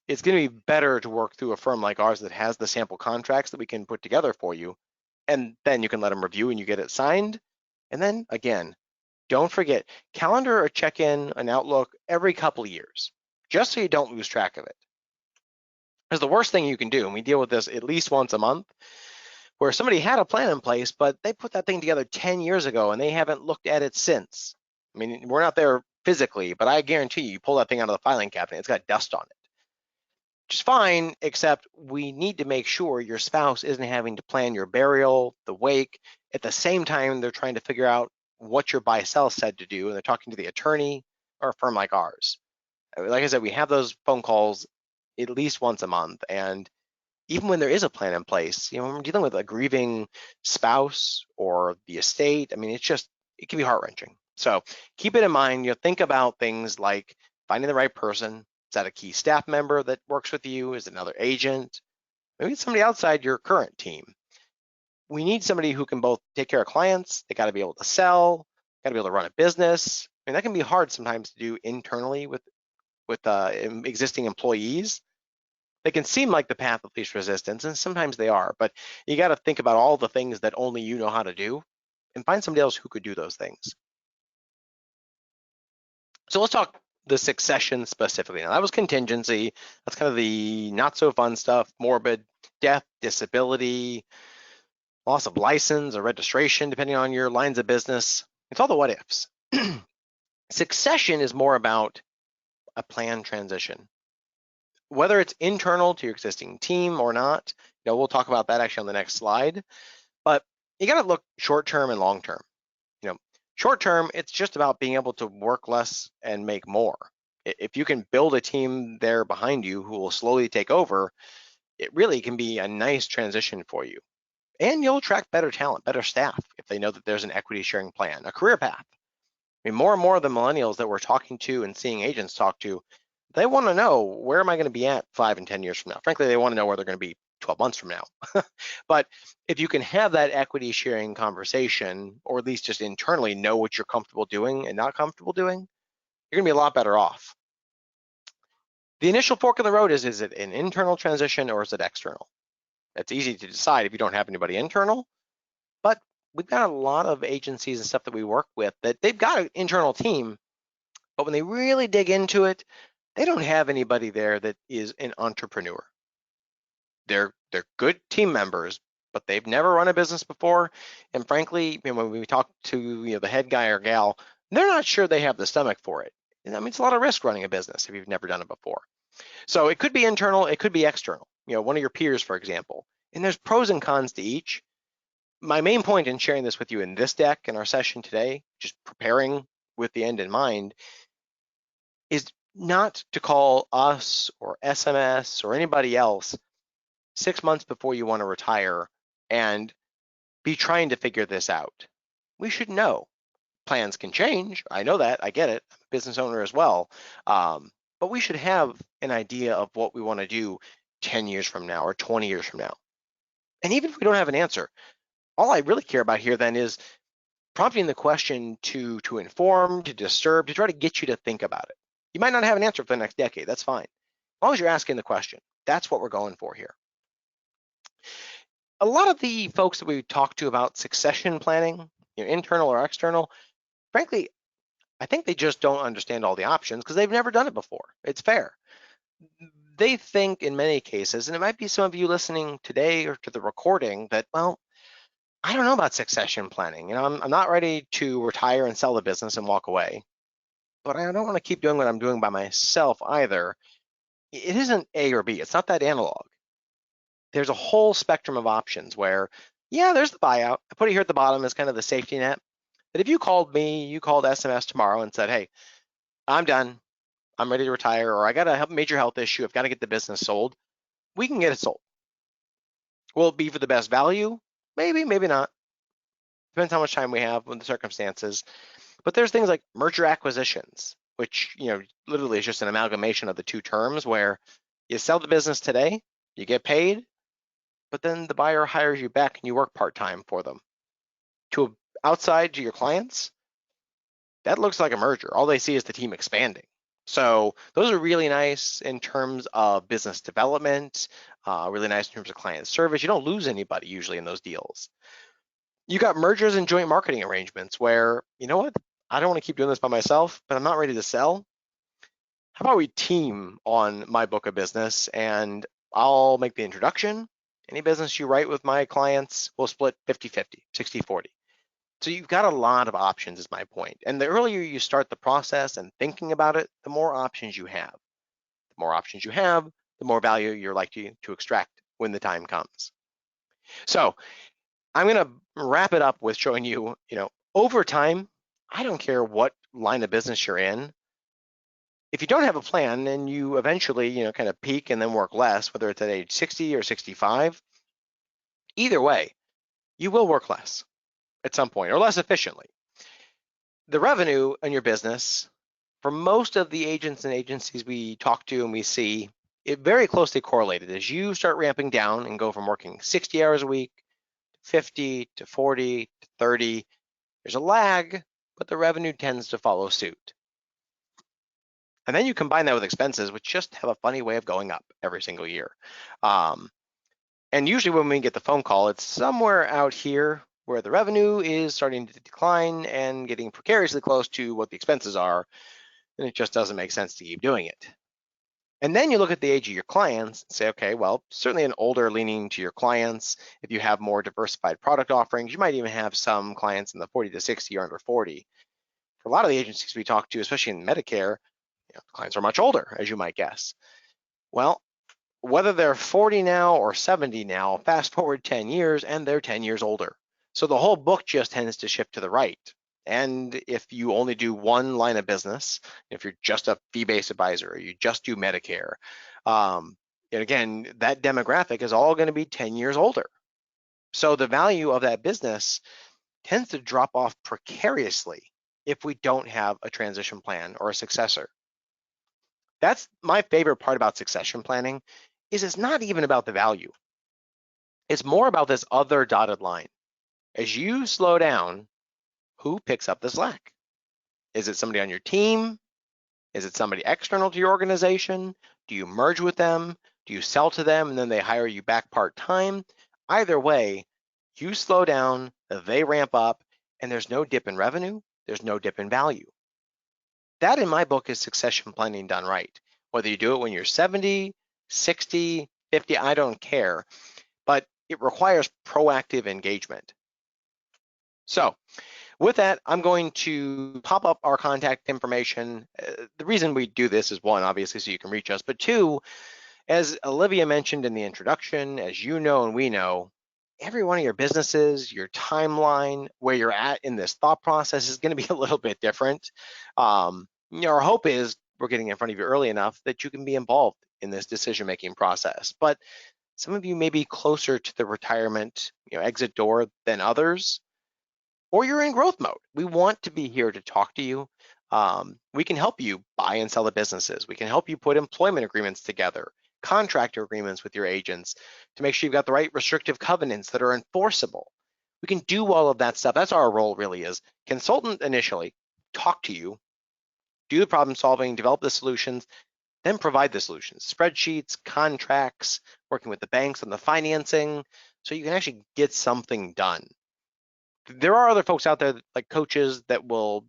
It's going to be better to work through a firm like ours that has the sample contracts that we can put together for you, and then you can let them review and you get it signed. And then again, don't forget, calendar a check-in, an Outlook every couple of years, just so you don't lose track of it. Because the worst thing you can do, and we deal with this at least once a month, where somebody had a plan in place, but they put that thing together 10 years ago and they haven't looked at it since. I mean, we're not there physically, but I guarantee you pull that thing out of the filing cabinet, it's got dust on it. Which is fine, except we need to make sure your spouse isn't having to plan your burial, the wake, at the same time they're trying to figure out what your buy-sell said to do, and they're talking to the attorney or a firm like ours. Like I said, we have those phone calls at least once a month, and even when there is a plan in place, when we're dealing with a grieving spouse or the estate, I mean, it can be heart-wrenching. So keep it in mind, think about things like finding the right person. Is that a key staff member that works with you? Is it another agent? Maybe it's somebody outside your current team. We need somebody who can both take care of clients, they gotta be able to sell, gotta be able to run a business. I mean, that can be hard sometimes to do internally with existing employees. They can seem like the path of least resistance, and sometimes they are, but you got to think about all the things that only you know how to do and find somebody else who could do those things. So let's talk the succession specifically. Now, that was contingency. That's kind of the not so fun stuff: morbid, death, disability, loss of license or registration, depending on your lines of business. It's all the what ifs. Succession is more about a planned transition. Whether it's internal to your existing team or not, we'll talk about that actually on the next slide, but you got to look short-term and long-term. Short-term, it's just about being able to work less and make more. If you can build a team there behind you who will slowly take over, it really can be a nice transition for you. And you'll attract better talent, better staff, if they know that there's an equity sharing plan, a career path. I mean, more and more of the millennials that we're talking to and seeing agents talk to, they want to know, where am I going to be at 5 and 10 years from now? Frankly, they want to know where they're going to be 12 months from now. But if you can have that equity sharing conversation, or at least just internally know what you're comfortable doing and not comfortable doing, you're going to be a lot better off. The initial fork in the road is it an internal transition or is it external? It's easy to decide if you don't have anybody internal, but we've got a lot of agencies and stuff that we work with that they've got an internal team, but when they really dig into it, they don't have anybody there that is an entrepreneur. They're good team members, but they've never run a business before. And frankly, when we talk to the head guy or gal, they're not sure they have the stomach for it. And I mean, it's a lot of risk running a business if you've never done it before. So it could be internal, it could be external. One of your peers, for example. And there's pros and cons to each. My main point in sharing this with you in this deck in our session today, just preparing with the end in mind, is not to call us or SMS or anybody else 6 months before you want to retire and be trying to figure this out. We should know. Plans can change. I know that. I get it. I'm a business owner as well. But we should have an idea of what we want to do 10 years from now or 20 years from now. And even if we don't have an answer, all I really care about here then is prompting the question to inform, to disturb, to try to get you to think about it. You might not have an answer for the next decade. That's fine. As long as you're asking the question, that's what we're going for here. A lot of the folks that we talk to about succession planning, internal or external, frankly, I think they just don't understand all the options because they've never done it before. It's fair. They think in many cases, and it might be some of you listening today or to the recording, that, well, I don't know about succession planning. I'm not ready to retire and sell the business and walk away, but I don't want to keep doing what I'm doing by myself either. It isn't A or B. It's not that analog. There's a whole spectrum of options where, yeah, there's the buyout. I put it here at the bottom as kind of the safety net. But if you called me, you called SMS tomorrow and said, hey, I'm done. I'm ready to retire, or I got a major health issue, I've got to get the business sold, we can get it sold. Will it be for the best value? Maybe, maybe not. Depends how much time we have with the circumstances. But there's things like merger acquisitions, which, literally is just an amalgamation of the two terms where you sell the business today, you get paid, but then the buyer hires you back and you work part-time for them. Outside to your clients, that looks like a merger. All they see is the team expanding. So those are really nice in terms of business development, really nice in terms of client service. You don't lose anybody usually in those deals. You got mergers and joint marketing arrangements where, you know what, I don't want to keep doing this by myself, but I'm not ready to sell. How about we team on my book of business and I'll make the introduction. Any business you write with my clients, we'll split 50-50, 60-40. So you've got a lot of options is my point. And the earlier you start the process and thinking about it, the more options you have. The more options you have, the more value you're likely to extract when the time comes. So I'm going to wrap it up with showing you, over time, I don't care what line of business you're in. If you don't have a plan and you eventually, kind of peak and then work less, whether it's at age 60 or 65, either way, you will work less at some point or less efficiently. The revenue in your business, for most of the agents and agencies we talk to and we see, it very closely correlated. As you start ramping down and go from working 60 hours a week, 50 to 40 to 30, there's a lag, but the revenue tends to follow suit. And then you combine that with expenses, which just have a funny way of going up every single year. And usually when we get the phone call, it's somewhere out here where the revenue is starting to decline and getting precariously close to what the expenses are, and it just doesn't make sense to keep doing it. And then you look at the age of your clients and say, okay, well, certainly an older leaning to your clients. If you have more diversified product offerings, you might even have some clients in the 40 to 60 or under 40. For a lot of the agencies we talk to, especially in Medicare, clients are much older, as you might guess. Well, whether they're 40 now or 70 now, fast forward 10 years and they're 10 years older. So the whole book just tends to shift to the right. And if you only do one line of business, if you're just a fee-based advisor, or you just do Medicare, and again, that demographic is all going to be 10 years older. So the value of that business tends to drop off precariously if we don't have a transition plan or a successor. That's my favorite part about succession planning, is it's not even about the value. It's more about this other dotted line. As you slow down, who picks up the slack? Is it somebody on your team? Is it somebody external to your organization? Do you merge with them? Do you sell to them and then they hire you back part-time? Either way, you slow down, they ramp up, and there's no dip in revenue, there's no dip in value. That in my book is succession planning done right. Whether you do it when you're 70, 60, 50, I don't care, but it requires proactive engagement. So with that, I'm going to pop up our contact information. The reason we do this is one, obviously, so you can reach us, but two, as Olivia mentioned in the introduction, as you know and we know, every one of your businesses, your timeline, where you're at in this thought process is going to be a little bit different. Our hope is we're getting in front of you early enough that you can be involved in this decision-making process. But some of you may be closer to the retirement exit door than others, or you're in growth mode. We want to be here to talk to you. We can help you buy and sell the businesses. We can help you put employment agreements together, contractor agreements with your agents to make sure you've got the right restrictive covenants that are enforceable. We can do all of that stuff. That's our role really, is consultant initially, talk to you, do the problem solving, develop the solutions, then provide the solutions, spreadsheets, contracts, working with the banks on the financing, so you can actually get something done. There are other folks out there like coaches that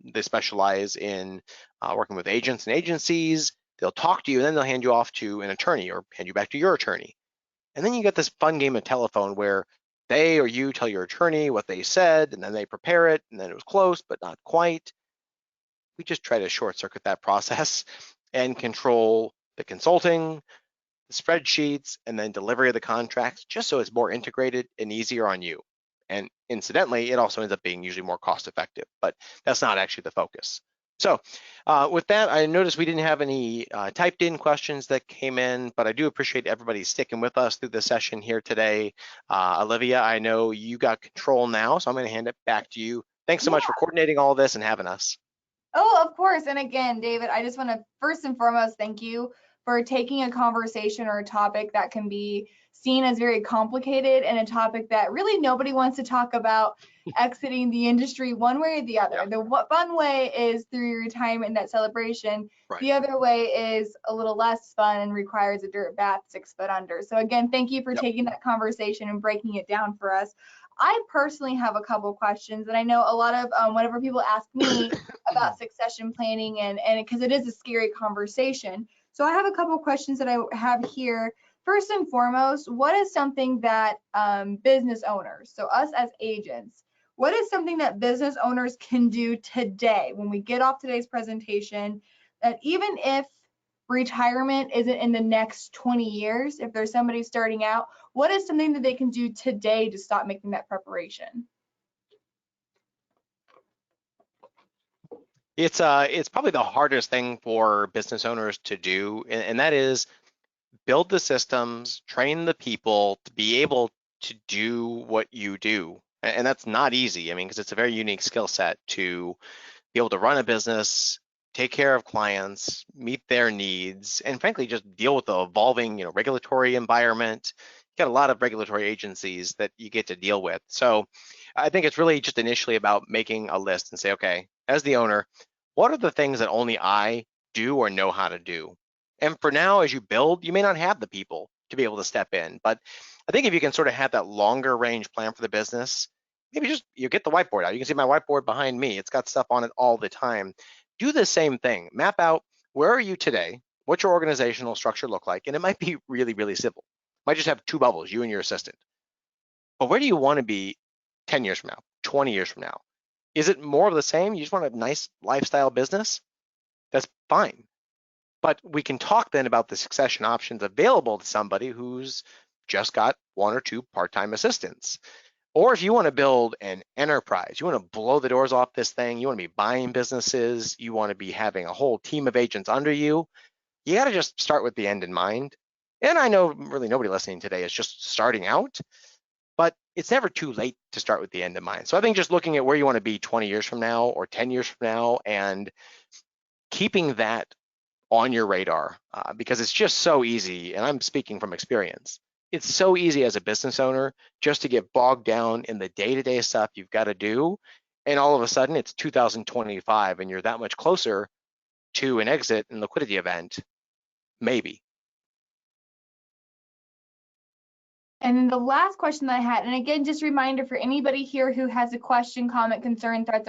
they specialize in working with agents and agencies. They'll talk to you and then they'll hand you off to an attorney or hand you back to your attorney. And then you get this fun game of telephone where they or you tell your attorney what they said and then they prepare it and then it was close but not quite. We just try to short circuit that process and control the consulting, the spreadsheets, and then delivery of the contracts, just so it's more integrated and easier on you. And incidentally, it also ends up being usually more cost effective, but that's not actually the focus. So with that, I noticed we didn't have any typed in questions that came in, but I do appreciate everybody sticking with us through the session here today. Olivia, I know you got control now, so I'm going to hand it back to you. Thanks so Yeah. much for coordinating all this and having us. Oh, of course. And again, David, I just want to first and foremost thank you for taking a conversation or a topic that can be seen as very complicated and a topic that really nobody wants to talk about exiting the industry one way or the other. Yeah, The fun way is through your retirement and that celebration. right. The other way is a little less fun and requires a dirt bath 6 foot under. So again, thank you for Yep. taking that conversation and breaking it down for us. I personally have a couple questions, and I know a lot of whenever people ask me about succession planning and because it is a scary conversation. So I have a couple questions that I have here. First and foremost, what is something that business owners, so us as agents, what is something that business owners can do today when we get off today's presentation that even if retirement isn't in the next 20 years, if there's somebody starting out, what is something that they can do today to start making that preparation? It's probably the hardest thing for business owners to do, and that is build the systems, train the people to be able to do what you do. And that's not easy. I mean, because it's a very unique skill set to be able to run a business, take care of clients, meet their needs, and frankly, just deal with the evolving, regulatory environment. You got a lot of regulatory agencies that you get to deal with. So I think it's really just initially about making a list and say, okay, as the owner, what are the things that only I do or know how to do? And for now, as you build, you may not have the people to be able to step in. But I think if you can sort of have that longer range plan for the business, maybe just you get the whiteboard out. You can see my whiteboard behind me. It's got stuff on it all the time. Do the same thing. Map out where are you today? What's your organizational structure look like? And it might be really, really simple. Might just have two bubbles, you and your assistant. But where do you want to be 10 years from now, 20 years from now? Is it more of the same? You just want a nice lifestyle business? That's fine. But we can talk then about the succession options available to somebody who's just got one or two part-time assistants. Or if you want to build an enterprise, you want to blow the doors off this thing, you want to be buying businesses, you want to be having a whole team of agents under you, you got to just start with the end in mind. And I know really nobody listening today is just starting out, but it's never too late to start with the end in mind. So I think just looking at where you want to be 20 years from now or 10 years from now and keeping that on your radar because it's just so easy, and I'm speaking from experience. It's so easy as a business owner just to get bogged down in the day-to-day stuff you've got to do, and all of a sudden it's 2025 and you're that much closer to an exit and liquidity event, maybe. And then the last question that I had, and again, just a reminder for anybody here who has a question, comment, concern, threat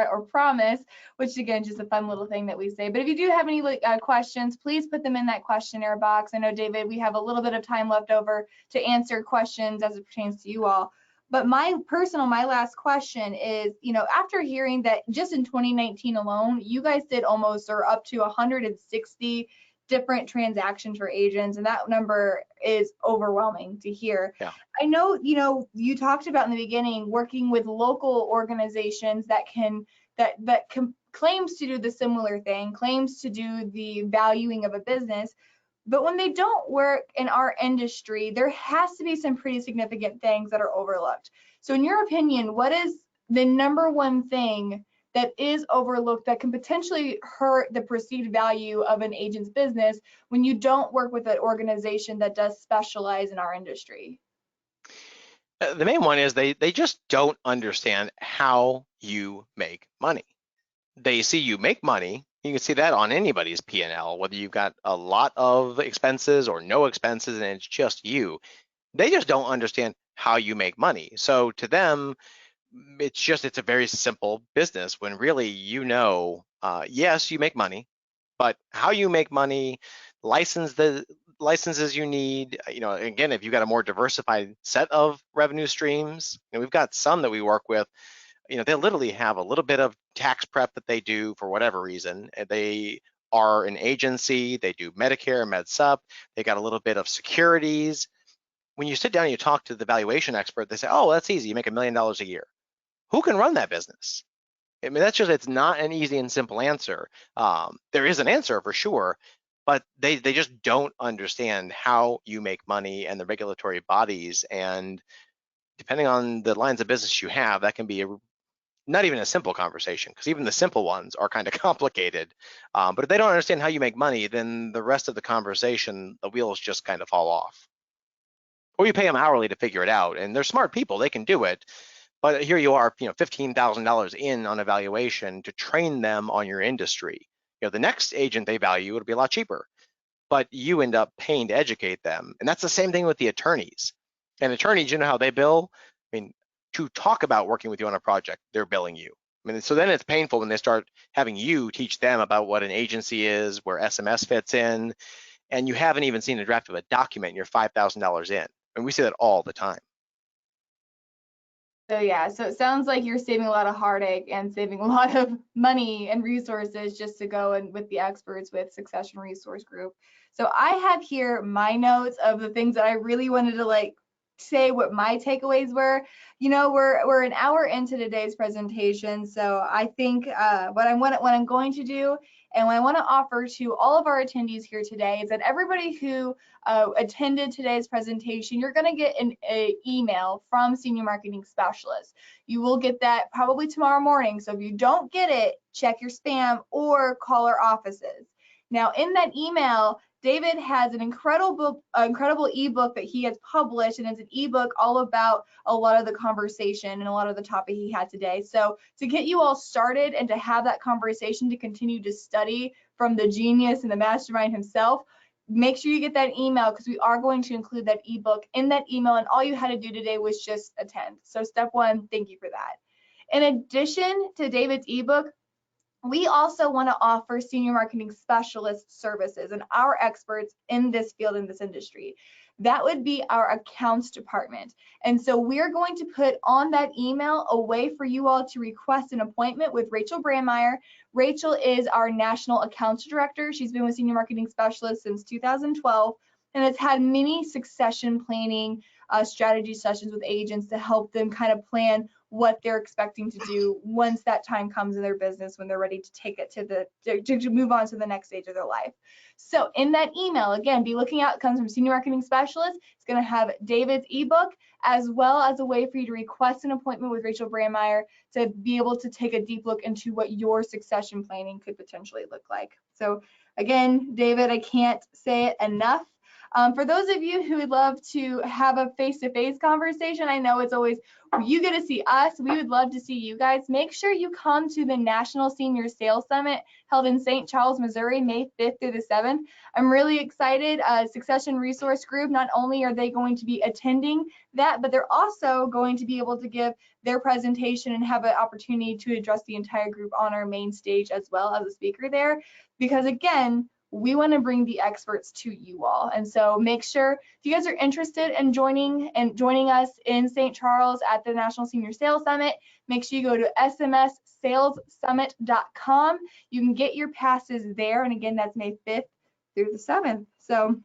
or promise, which again, just a fun little thing that we say. But if you do have any questions, please put them in that questionnaire box. I know, David, we have a little bit of time left over to answer questions as it pertains to you all. But my last question is, after hearing that just in 2019 alone, you guys did almost or up to 160 different transactions for agents, and that number is overwhelming to hear. Yeah. I know, you talked about in the beginning working with local organizations that claims to do the similar thing, claims to do the valuing of a business. But when they don't work in our industry, there has to be some pretty significant things that are overlooked. So in your opinion, what is the number one thing that is overlooked that can potentially hurt the perceived value of an agent's business when you don't work with an organization that does specialize in our industry? The main one is they just don't understand how you make money. They see you make money. You can see that on anybody's P&L, whether you've got a lot of expenses or no expenses and it's just you. They just don't understand how you make money. So to them, it's a very simple business when really yes, you make money, but how you make money, the licenses you need, again, if you've got a more diversified set of revenue streams, we've got some that we work with, they literally have a little bit of tax prep that they do for whatever reason. They are an agency, they do Medicare, Med Sup, they got a little bit of securities. When you sit down and you talk to the valuation expert, they say, oh, that's easy, you make $1 million a year. Who can run that business? I mean, that's just, it's not an easy and simple answer. There is an answer for sure, but they just don't understand how you make money and the regulatory bodies. And depending on the lines of business you have, that can be not even a simple conversation, because even the simple ones are kind of complicated. But if they don't understand how you make money, then the rest of the conversation, the wheels just kind of fall off. Or you pay them hourly to figure it out, and they're smart people, they can do it. But here you are, $15,000 in on evaluation to train them on your industry. The next agent they value, it'll be a lot cheaper, but you end up paying to educate them. And that's the same thing with the attorneys. And attorneys, you know how they bill? I mean, to talk about working with you on a project, they're billing you. I mean, so then it's painful when they start having you teach them about what an agency is, where SMS fits in, and you haven't even seen a draft of a document and you're $5,000 in. And we see that all the time. So yeah, so it sounds like you're saving a lot of heartache and saving a lot of money and resources just to go and with the experts with Succession Resource Group. So I have here my notes of the things that I really wanted to like say what my takeaways were. We're an hour into today's presentation, so I think what I'm going to do and what I want to offer to all of our attendees here today is that everybody who attended today's presentation, you're going to get an email from Senior Marketing Specialist. You will get that probably tomorrow morning. So if you don't get it, check your spam or call our offices. Now, in that email, David has an incredible ebook that he has published, and it's an ebook all about a lot of the conversation and a lot of the topic he had today. So to get you all started and to have that conversation to continue to study from the genius and the mastermind himself, make sure you get that email, because we are going to include that ebook in that email, and all you had to do today was just attend. So step one, thank you for that. In addition to David's ebook, we also want to offer senior marketing specialist services and our experts in this field, in this industry. That would be our accounts department. And so we're going to put on that email a way for you all to request an appointment with Rachel Brandmeier. Rachel is our national accounts director. She's been with Senior Marketing Specialist since 2012 and has had many succession planning strategy sessions with agents to help them kind of plan what they're expecting to do once that time comes in their business, when they're ready to take it to move on to the next stage of their life. So in that email, again, be looking out, it comes from Senior Marketing Specialist. It's going to have David's ebook, as well as a way for you to request an appointment with Rachel Brandmeier to be able to take a deep look into what your succession planning could potentially look like. So again, David, I can't say it enough. For those of you who would love to have a face-to-face conversation, I know it's always, you get to see us, we would love to see you guys. Make sure you come to the National Senior Sales Summit held in St. Charles, Missouri, May 5th through the 7th. I'm really excited. Succession Resource Group, not only are they going to be attending that, but they're also going to be able to give their presentation and have an opportunity to address the entire group on our main stage as well as a speaker there. Because again, we want to bring the experts to you all. And so make sure, if you guys are interested in joining us in St. Charles at the National Senior Sales Summit, make sure you go to smssalessummit.com. You can get your passes there. And again, that's May 5th through the 7th. So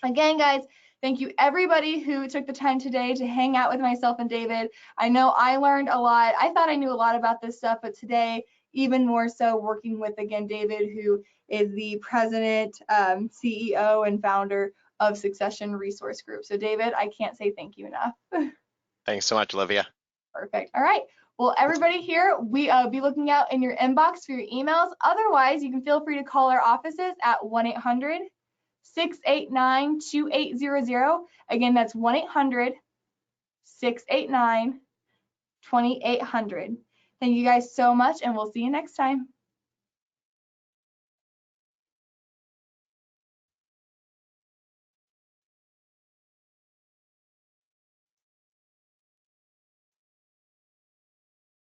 again, guys, thank you everybody who took the time today to hang out with myself and David. I know I learned a lot. I thought I knew a lot about this stuff, but today, even more so, working with, again, David, who is the president, CEO, and founder of Succession Resource Group. So David, I can't say thank you enough. Thanks so much, Olivia. Perfect. All right. Well, everybody here, we be looking out in your inbox for your emails. Otherwise, you can feel free to call our offices at 1-800-689-2800. Again, that's 1-800-689-2800. Thank you guys so much, and we'll see you next time.